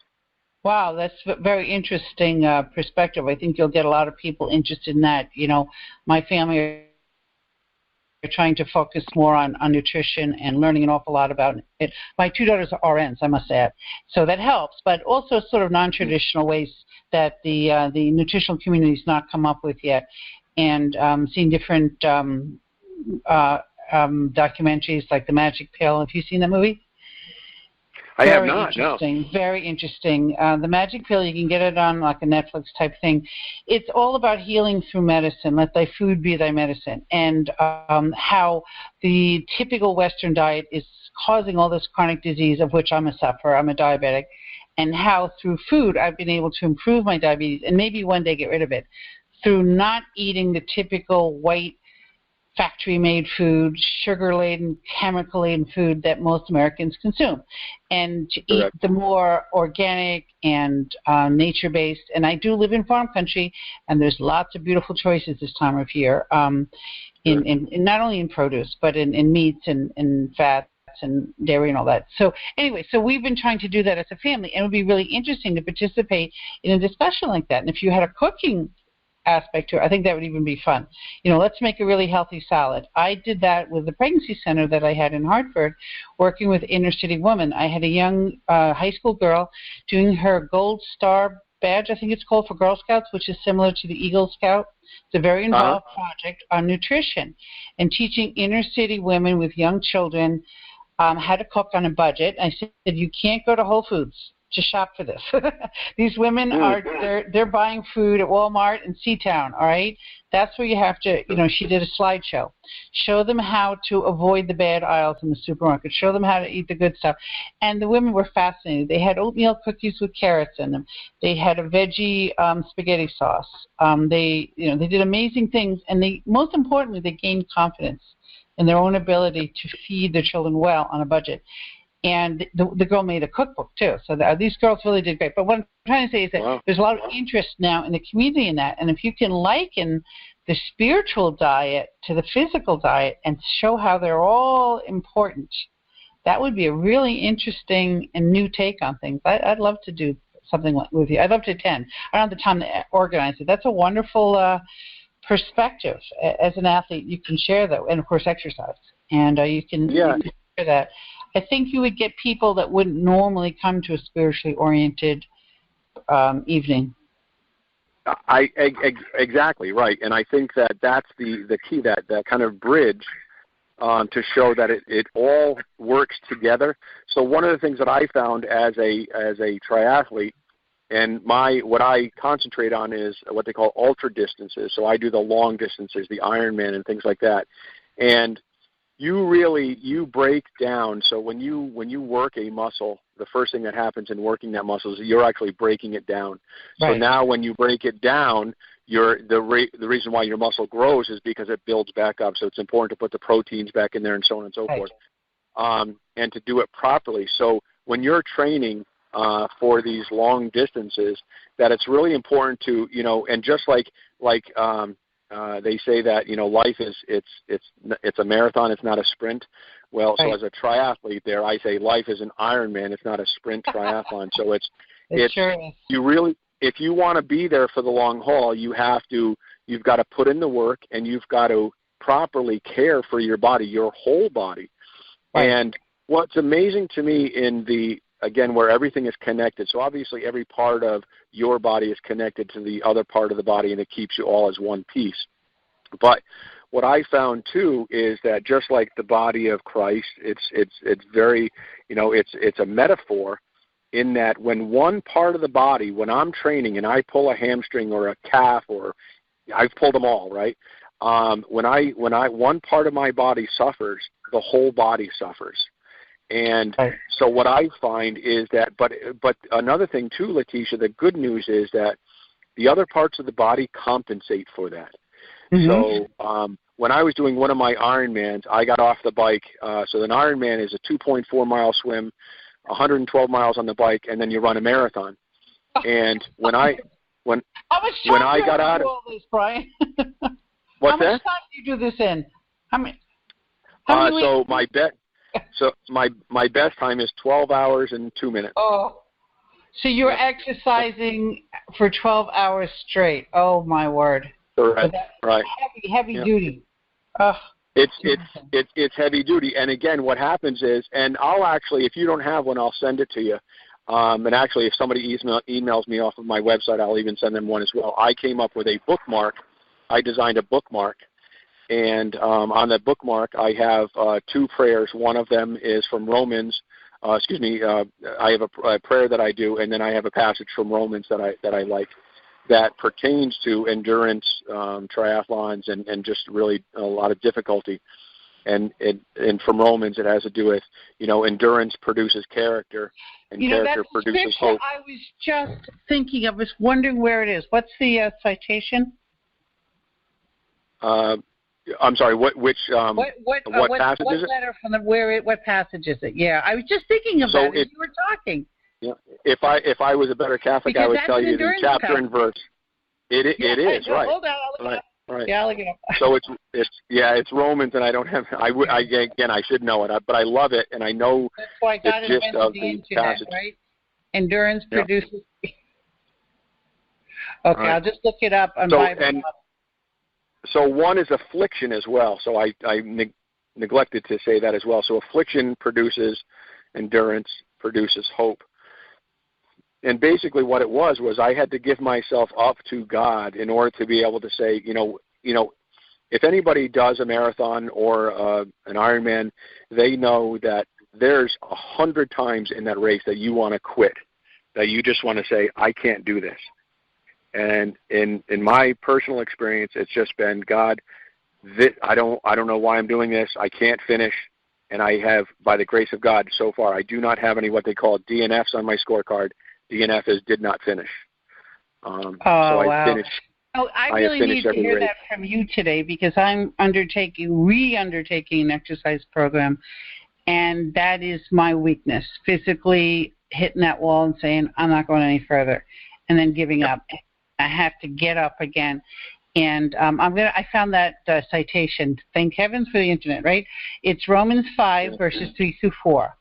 Wow, that's a very interesting perspective. I think you'll get a lot of people interested in that. My family are trying to focus more on nutrition and learning an awful lot about it. My two daughters are RNs, I must add, so that helps. But also sort of non-traditional ways that the nutritional community has not come up with yet, and seeing different documentaries like The Magic Pill. Have you seen that movie? I have not, interesting, no. Very interesting. The Magic Pill, you can get it on like a Netflix type thing. It's all about healing through medicine. Let thy food be thy medicine. And how the typical Western diet is causing all this chronic disease, of which I'm a sufferer. I'm a diabetic. And how through food I've been able to improve my diabetes and maybe one day get rid of it through not eating the typical white factory-made food, sugar-laden, chemical-laden food that most Americans consume, and to eat the more organic and nature-based. And I do live in farm country, and there's lots of beautiful choices this time of year, in not only in produce, but in meats and fats and dairy and all that. So anyway, so we've been trying to do that as a family, and it would be really interesting to participate in a discussion like that. And if you had a cooking aspect to it, I think that would even be fun. Let's make a really healthy salad. I did that with the pregnancy center that I had in Hartford, working with inner city women. I had a young high school girl doing her Gold Star badge, I think it's called, for Girl Scouts, which is similar to the Eagle Scout. It's a very involved project on nutrition and teaching inner city women with young children how to cook on a budget. I said, you can't go to Whole Foods to shop for this. These women they're buying food at Walmart and Seatown, all right? That's where you have to, she did a slideshow. Show them how to avoid the bad aisles in the supermarket. Show them how to eat the good stuff. And the women were fascinated. They had oatmeal cookies with carrots in them. They had a veggie spaghetti sauce. They did amazing things, and most importantly, they gained confidence in their own ability to feed their children well on a budget. And the girl made a cookbook, too. So these girls really did great. But what I'm trying to say is that there's a lot of interest now in the community in that. And if you can liken the spiritual diet to the physical diet and show how they're all important, that would be a really interesting and new take on things. I'd love to do something with you. I'd love to attend. I don't have the time to organize it. That's a wonderful perspective. As an athlete, you can share that. And, of course, exercise. And you can share that. I think you would get people that wouldn't normally come to a spiritually oriented evening. Exactly right, and I think that's the key, that kind of bridge to show that it all works together. So one of the things that I found as a triathlete, and what I concentrate on is what they call ultra distances. So I do the long distances, the Ironman and things like that, and you break down. So when you work a muscle, the first thing that happens in working that muscle is you're actually breaking it down. Right. So now when you break it down, the reason why your muscle grows is because it builds back up. So it's important to put the proteins back in there and so on and so forth, and to do it properly. So when you're training for these long distances, that it's really important to, and just like they say that life is it's a marathon, it's not a sprint. Well, so as a triathlete, there I say life is an Ironman, it's not a sprint triathlon. So it's you really, if you want to be there for the long haul, you've got to put in the work, and you've got to properly care for your body, your whole body. Right. And what's amazing to me again, where everything is connected. So obviously every part of your body is connected to the other part of the body, and it keeps you all as one piece. But what I found too is that just like the body of Christ, it's very, it's a metaphor in that when one part of the body, when I'm training and I pull a hamstring or a calf, or I've pulled them all, right? When one part of my body suffers, the whole body suffers. And so what I find is that, but another thing too, Leticia, the good news is that the other parts of the body compensate for that. Mm-hmm. So when I was doing one of my Ironmans, I got off the bike. So an Ironman is a 2.4-mile swim, 112 miles on the bike, and then you run a marathon. And when I got out of all this, Brian. What's How much time do you do this in? How many so my best time is 12 hours and 2 minutes. Oh, so you're exercising for 12 hours straight. Oh my word! Correct. Right. Heavy duty. It's heavy duty. And again, what happens is, and I'll actually, if you don't have one, I'll send it to you. And actually, if somebody emails me off of my website, I'll even send them one as well. I came up with a bookmark. I designed a bookmark. And on that bookmark, I have two prayers. One of them is from Romans. I have a prayer that I do, and then I have a passage from Romans that I like that pertains to endurance, triathlons, and just really a lot of difficulty. And from Romans, it has to do with, endurance produces character, and character produces hope. I was just thinking, I was wondering where it is. What's the citation? I'm sorry. What passage is it? Letter from what passage is it? Yeah, I was just thinking of that as you were talking. Yeah. If I was a better Catholic, I would tell you the chapter and verse. It is right. Hold on, I'll look it up. Right. Yeah, I'll look it up. So it's Romans, and I don't have. I should know it, but I love it, and I know that's why God the gist of the passage. Right? Endurance produces. Okay, right. I'll just look it up on Bible. So one is affliction as well. So I neglected to say that as well. So affliction produces endurance, produces hope. And basically what it was I had to give myself up to God in order to be able to say, if anybody does a marathon or an Ironman, they know that there's 100 times in that race that you want to quit, that you just want to say, I can't do this. And in my personal experience, it's just been, God, I don't know why I'm doing this. I can't finish. And I have, by the grace of God, so far, I do not have any what they call DNFs on my scorecard. DNF is did not finish. So I finished. Oh, I really need to hear that from you today, because I'm re-undertaking an exercise program, and that is my weakness, physically hitting that wall and saying, I'm not going any further, and then giving up. I have to get up again. And I found that citation. Thank heavens for the internet, right? It's Romans 5, verses 3 through 4.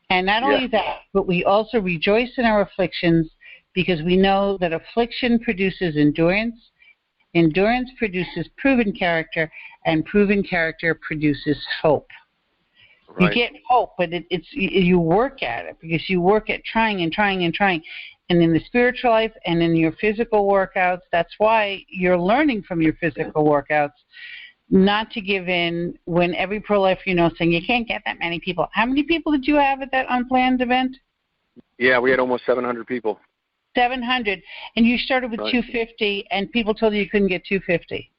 And not only that, but we also rejoice in our afflictions, because we know that affliction produces endurance, endurance produces proven character, and proven character produces hope. Right. You get hope, but you work at it, because you work at trying and trying and trying. And in the spiritual life and in your physical workouts, that's why you're learning from your physical workouts not to give in when every pro-lifer saying you can't get that many people. How many people did you have at that unplanned event? Yeah, we had almost 700 people. 700. And you started with 250, and people told you couldn't get 250.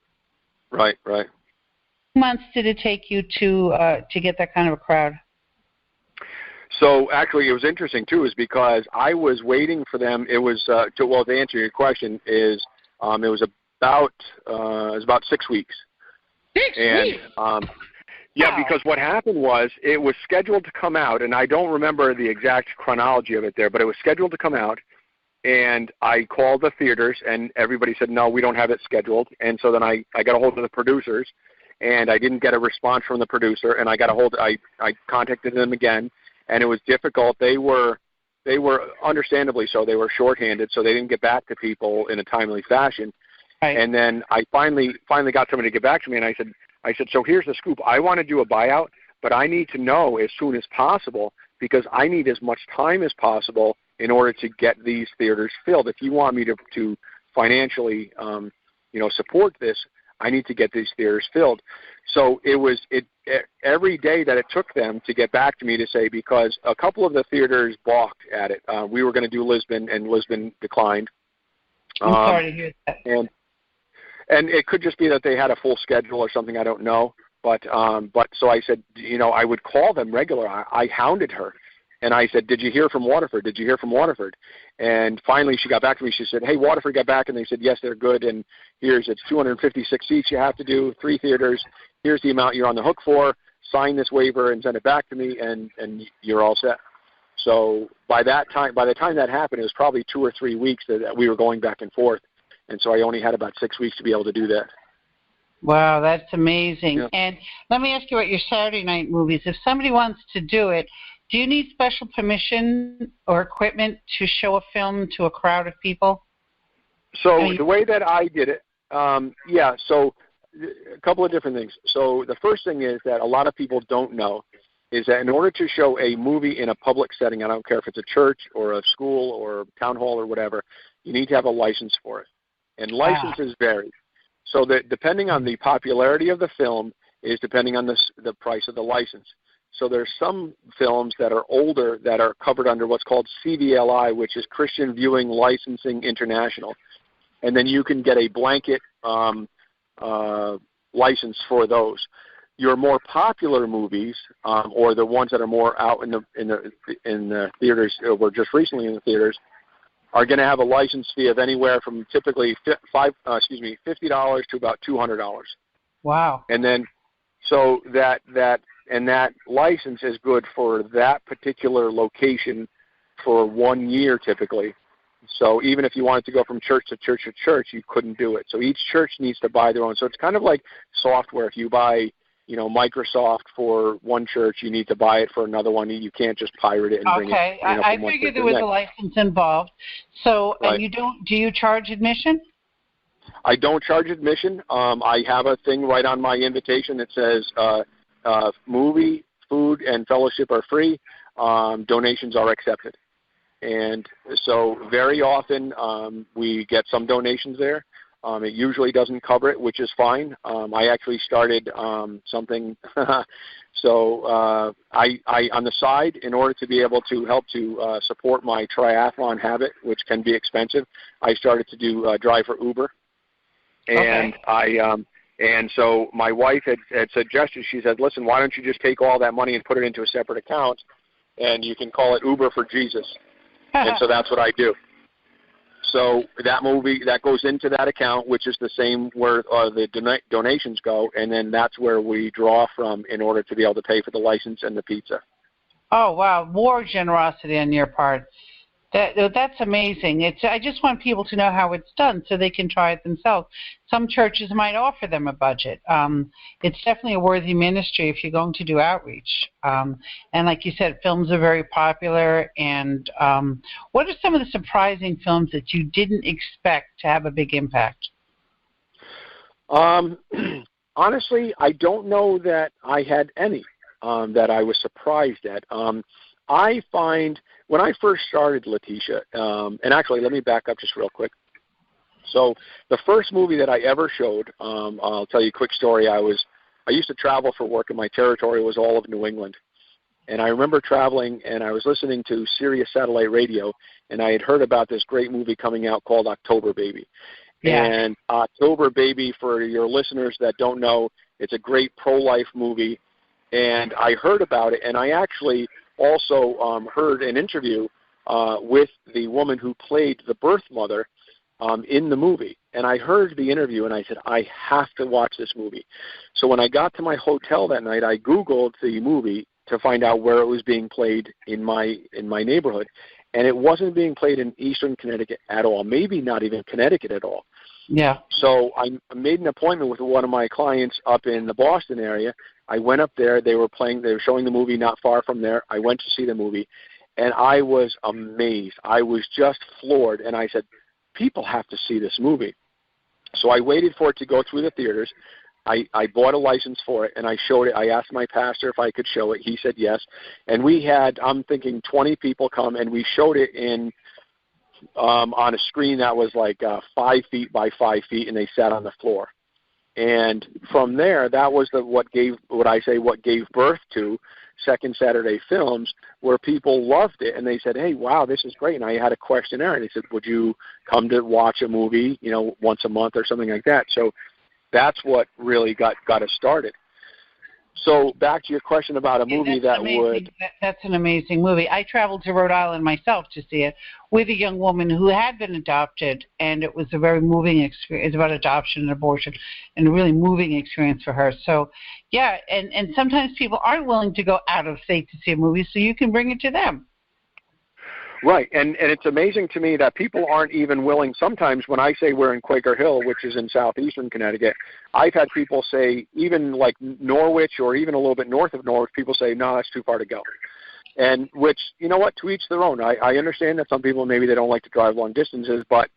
Right. How many months did it take you to get that kind of a crowd? So actually, it was interesting too, is because I was waiting for them. It was to answer your question is it was about 6 weeks. 6 weeks. Because what happened was it was scheduled to come out, and I don't remember the exact chronology of it there, but it was scheduled to come out, and I called the theaters, and everybody said no, we don't have it scheduled, and so then I got a hold of the producers, and I didn't get a response from the producer, and I contacted them again. And it was difficult. They were understandably so. They were shorthanded, so they didn't get back to people in a timely fashion. Right. And then I finally got somebody to get back to me, and I said, so here's the scoop. I want to do a buyout, but I need to know as soon as possible, because I need as much time as possible in order to get these theaters filled. If you want me to financially, support this, I need to get these theaters filled. So every day that it took them to get back to me to say, because a couple of the theaters balked at it. We were going to do Lisbon, and Lisbon declined. I'm sorry to hear that. And it could just be that they had a full schedule or something, I don't know. But so I said, I would call them regular. I hounded her. And I said, did you hear from Waterford? Did you hear from Waterford? And finally she got back to me. She said, hey, Waterford got back, and they said, yes, they're good. And it's 256 seats you have to do, 3 theaters. Here's the amount you're on the hook for. Sign this waiver and send it back to me, and you're all set. So by the time that happened, it was probably 2 or 3 weeks that we were going back and forth. And so I only had about 6 weeks to be able to do that. Wow, that's amazing. Yeah. And let me ask you about your Saturday night movies. If somebody wants to do it, do you need special permission or equipment to show a film to a crowd of people? So the way that I did it, so a couple of different things. So the first thing is that a lot of people don't know is that in order to show a movie in a public setting, I don't care if it's a church or a school or town hall or whatever, you need to have a license for it. And licenses vary. So that depending on the popularity of the film is depending on the price of the license. So there's some films that are older that are covered under what's called CVLI, which is Christian Viewing Licensing International. And then you can get a blanket license for those. Your more popular movies, or the ones that are more out in the theaters, or just recently in the theaters, are going to have a license fee of anywhere from typically $50 to about $200. Wow. And then, so that license is good for that particular location for 1 year typically. So even if you wanted to go from church to church to church, you couldn't do it. So each church needs to buy their own. So it's kind of like software. If you buy, Microsoft for one church, you need to buy it for another one. You can't just pirate it and bring it. Okay, I figured there was a license involved. So, right. And do you charge admission? I don't charge admission. I have a thing right on my invitation that says movie, food, and fellowship are free. Donations are accepted. And so very often we get some donations there. It usually doesn't cover it, which is fine. I actually started something. So I on the side, in order to be able to help to support my triathlon habit, which can be expensive, I started to do drive for Uber. And okay. And so my wife had suggested, she said, listen, why don't you just take all that money and put it into a separate account, and you can call it Uber for Jesus. And so that's what I do. So that goes into that account, which is the same where the donations go, and then that's where we draw from in order to be able to pay for the license and the pizza. Oh, wow. More generosity on your part. That's amazing. I just want people to know how it's done so they can try it themselves. Some churches might offer them a budget. It's definitely a worthy ministry if you're going to do outreach. And like you said, films are very popular. And what are some of the surprising films that you didn't expect to have a big impact? Honestly, I don't know that I had any that I was surprised at. I find when I first started Leticia, and actually let me back up just real quick. So the first movie that I ever showed, I'll tell you a quick story. I used to travel for work, and my territory was all of New England. And I remember traveling, and I was listening to Sirius satellite radio, and I had heard about this great movie coming out called October Baby. Yeah. And October Baby, for your listeners that don't know, it's a great pro-life movie. And I heard about it, and I actually also heard an interview with the woman who played the birth mother in the movie. And I heard the interview, and I said, I have to watch this movie. So when I got to my hotel that night, I Googled the movie to find out where it was being played in my neighborhood. And it wasn't being played in Eastern Connecticut at all, maybe not even Connecticut at all. Yeah. So I made an appointment with one of my clients up in the Boston area. I went up there. They were showing the movie not far from there. I went to see the movie, and I was amazed. I was just floored, and I said, people have to see this movie. So I waited for it to go through the theaters. I bought a license for it, and I showed it. I asked my pastor if I could show it. He said yes. And we had, I'm thinking, 20 people come, and we showed it in on a screen that was like 5 feet by 5 feet, and they sat on the floor. And from there, that was what gave birth to Second Saturday Films, where people loved it, and they said, hey, wow, this is great. And I had a questionnaire, and they said, would you come to watch a movie, once a month or something like that? So that's what really got us started. So back to your question about a movie that's an amazing movie. I traveled to Rhode Island myself to see it with a young woman who had been adopted, and it was a very moving experience. It's about adoption and abortion, and a really moving experience for her. So, yeah, and sometimes people aren't willing to go out of state to see a movie, so you can bring it to them. Right, and it's amazing to me that people aren't even willing. Sometimes when I say we're in Quaker Hill, which is in southeastern Connecticut, I've had people say, even like Norwich or even a little bit north of Norwich, people say, no, that's too far to go. And which, you know what, to each their own. I understand that some people, maybe they don't like to drive long distances, but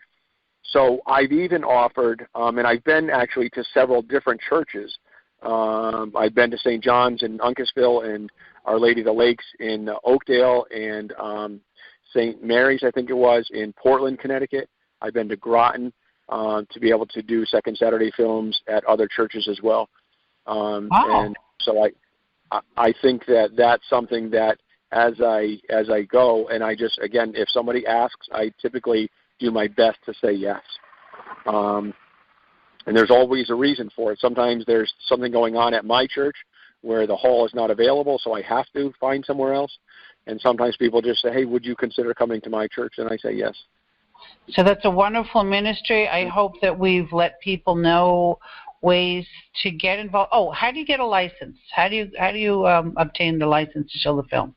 so I've even offered, and I've been actually to several different churches. I've been to St. John's in Uncasville and Our Lady of the Lakes in Oakdale and St. Mary's, I think it was, in Portland, Connecticut. I've been to Groton to be able to do Second Saturday Films at other churches as well. Wow. And so I think that that's something that as I go, and I just, again, if somebody asks, I typically do my best to say yes. And there's always a reason for it. Sometimes there's something going on at my church where the hall is not available, so I have to find somewhere else. And sometimes people just say, hey, would you consider coming to my church? And I say yes. So that's a wonderful ministry. I hope that we've let people know ways to get involved. Oh, how do you get a license? How do you obtain the license to show the film?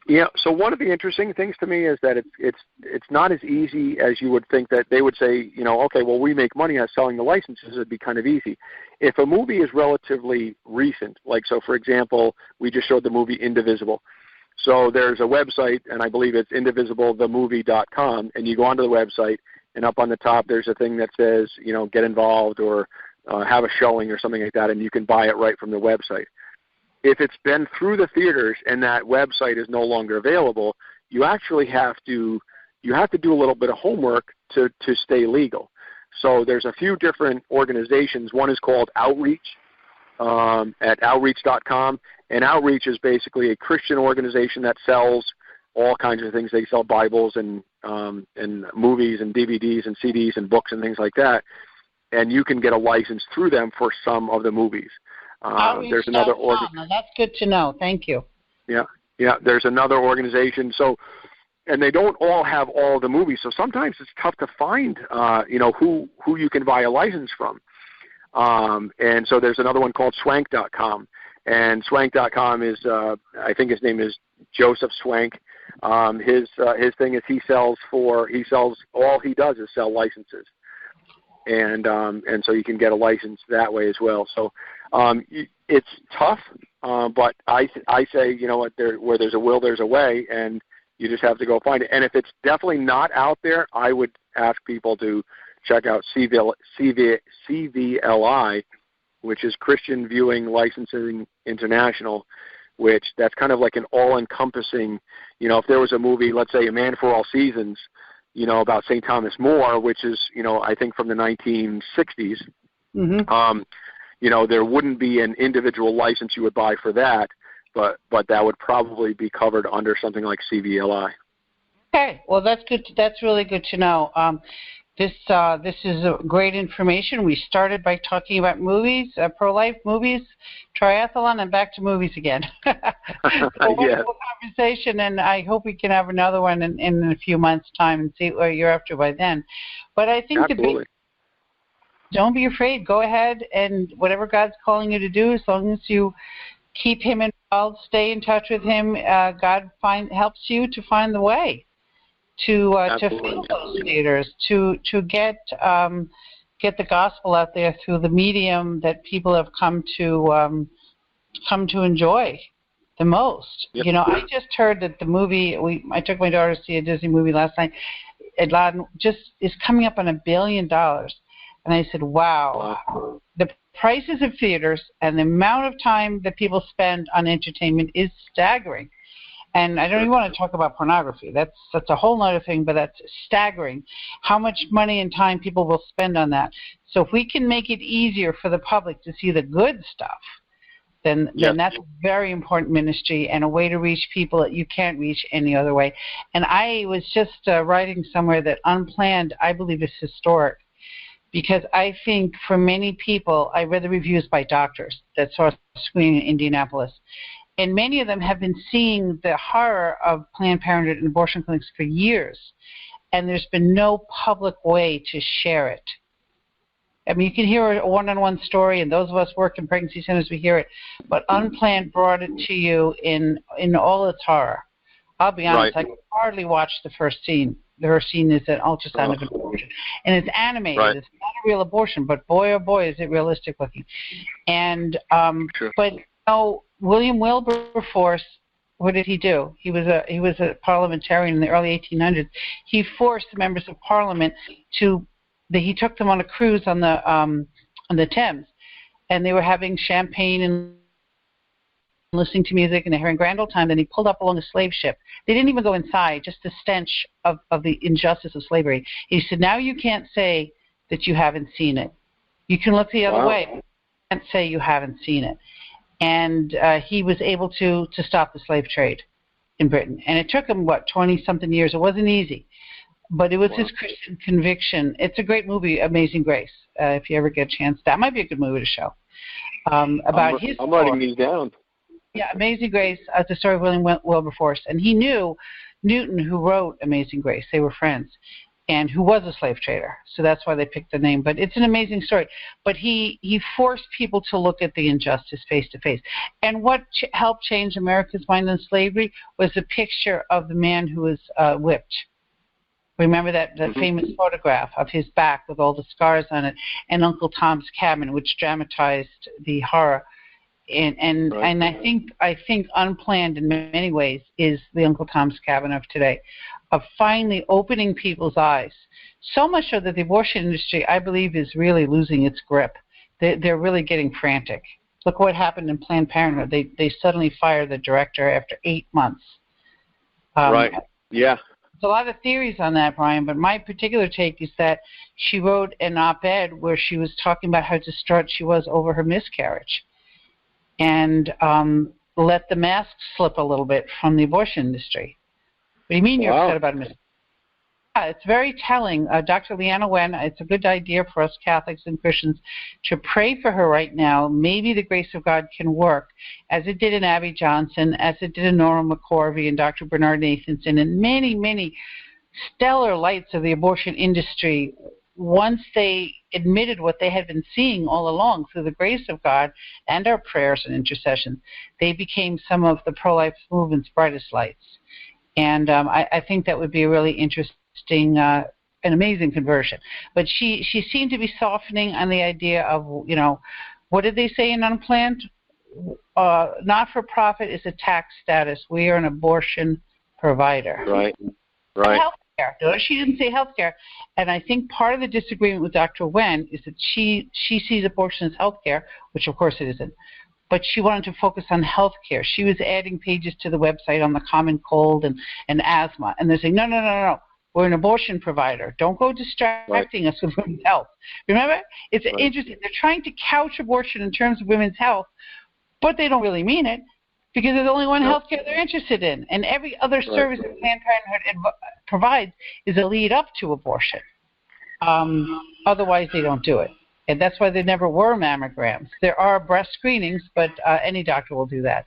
Yeah, so one of the interesting things to me is that it's not as easy as you would think. That they would say, okay, well, we make money on selling the licenses. It'd be kind of easy. If a movie is relatively recent, like, so for example, we just showed the movie Indivisible. So there's a website, and I believe it's indivisiblethemovie.com, and you go onto the website, and up on the top there's a thing that says, get involved or have a showing or something like that, and you can buy it right from the website. If it's been through the theaters and that website is no longer available, you actually have to do a little bit of homework to stay legal. So there's a few different organizations. One is called Outreach at outreach.com, and Outreach is basically a Christian organization that sells all kinds of things. They sell Bibles and movies and DVDs and CDs and books and things like that, and you can get a license through them for some of the movies. There's another organization. That's good to know. Thank you. Yeah. There's another organization. So, and they don't all have all the movies. So sometimes it's tough to find, who you can buy a license from. And so there's another one called Swank.com, and Swank.com is, I think his name is Joseph Swank. His thing is he sells all he does is sell licenses. And so you can get a license that way as well. So it's tough, but I say, where there's a will, there's a way, and you just have to go find it. And if it's definitely not out there, I would ask people to check out CVLI, which is Christian Viewing Licensing International, which that's kind of like an all-encompassing, if there was a movie, let's say A Man for All Seasons, about St. Thomas More, which is, I think from the 1960s, there wouldn't be an individual license you would buy for that, but that would probably be covered under something like CVLI. Okay, well, that's good. That's really good to know. This is great information. We started by talking about movies, pro-life movies, triathlon, and back to movies again. Wonderful conversation, and I hope we can have another one in a few months' time and see where you're up to by then. But I think don't be afraid. Go ahead, and whatever God's calling you to do, as long as you keep Him involved, stay in touch with Him, God helps you to find the way to fill those theaters, to get the gospel out there through the medium that people have come to enjoy the most. Yep. I just heard that the movie I took my daughter to see a Disney movie last night. Aladdin just is coming up on $1 billion, and I said, wow. The prices of theaters and the amount of time that people spend on entertainment is staggering. And I don't even want to talk about pornography. That's a whole other thing, but that's staggering how much money and time people will spend on that. So if we can make it easier for the public to see the good stuff, then that's a very important ministry and a way to reach people that you can't reach any other way. And I was just writing somewhere that Unplanned, I believe, is historic, because I think for many people, I read the reviews by doctors that saw a screening in Indianapolis, and many of them have been seeing the horror of Planned Parenthood and abortion clinics for years, and there's been no public way to share it. I mean, you can hear a one-on-one story, and those of us work in pregnancy centers, we hear it, but Unplanned brought it to you in all its horror. I'll be honest, I could hardly watch the first scene. The first scene is an ultrasound of an abortion, and it's animated. Right. It's not a real abortion, but boy, oh boy, is it realistic looking. And but William Wilberforce, what did he do? He was a parliamentarian in the early 1800s. He forced members of Parliament he took them on a cruise on the Thames, and they were having champagne and listening to music, and they're having grand old time. Then he pulled up along a slave ship. They didn't even go inside, just the stench of the injustice of slavery. He said, now you can't say that you haven't seen it. You can look the other way, but you can't say you haven't seen it. And he was able to stop the slave trade in Britain. And it took him, 20-something years. It wasn't easy. But it was his Christian conviction. It's a great movie, Amazing Grace, if you ever get a chance. That might be a good movie to show. I'm writing these down. Yeah, Amazing Grace, the story of William Wilberforce. And he knew Newton, who wrote Amazing Grace. They were friends. and who was a slave trader. So that's why they picked the name. But it's an amazing story. But he forced people to look at the injustice face to face. And what helped change America's mind on slavery was a picture of the man who was whipped. Remember that famous photograph of his back with all the scars on it, and Uncle Tom's Cabin, which dramatized the horror. And I think unplanned in many ways is the Uncle Tom's Cabin of today, of finally opening people's eyes. So much so that the abortion industry, I believe, is really losing its grip. They're really getting frantic. Look what happened in Planned Parenthood. They suddenly fired the director after 8 months. Right. Yeah. There's a lot of theories on that, Brian, but my particular take is that she wrote an op-ed where she was talking about how distraught she was over her miscarriage, and let the mask slip a little bit from the abortion industry. What do you mean you're upset about a miscarriage? Yeah, it's very telling. Dr. Leanna Wen, it's a good idea for us Catholics and Christians to pray for her right now. Maybe the grace of God can work, as it did in Abby Johnson, as it did in Norma McCorvey and Dr. Bernard Nathanson, and many, many stellar lights of the abortion industry. Once they admitted what they had been seeing all along through the grace of God and our prayers and intercessions, they became some of the pro-life movement's brightest lights. And I think that would be a really interesting, an amazing conversion. But she seemed to be softening on the idea of, what did they say in Unplanned? Not-for-profit is a tax status. We are an abortion provider. Right. Healthcare. She didn't say healthcare. And I think part of the disagreement with Dr. Wen is that she sees abortion as healthcare, which of course it isn't. But she wanted to focus on health care. She was adding pages to the website on the common cold and asthma. And they're saying, no. We're an abortion provider. Don't go distracting us with women's health. Remember? It's interesting. They're trying to couch abortion in terms of women's health, but they don't really mean it, because there's only one health care they're interested in. And every other service that Planned Parenthood provides is a lead up to abortion. Otherwise, they don't do it. And that's why there never were mammograms. There are breast screenings, but any doctor will do that.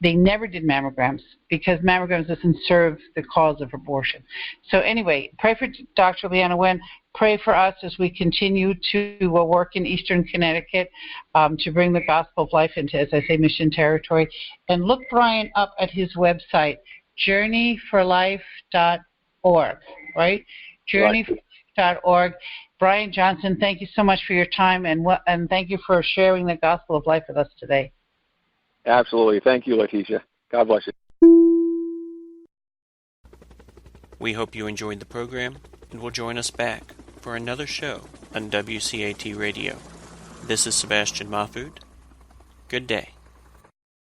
They never did mammograms because mammograms doesn't serve the cause of abortion. So anyway, pray for Dr. Leanna Wen. Pray for us as we continue to work in Eastern Connecticut to bring the gospel of life into, as I say, mission territory. And look Brian up at his website, journeyforlife.org, right? Journeyforlife.org. Brian Johnson, thank you so much for your time, and thank you for sharing the gospel of life with us today. Absolutely. Thank you, Leticia. God bless you. We hope you enjoyed the program and will join us back for another show on WCAT Radio. This is Sebastian Mahfood. Good day.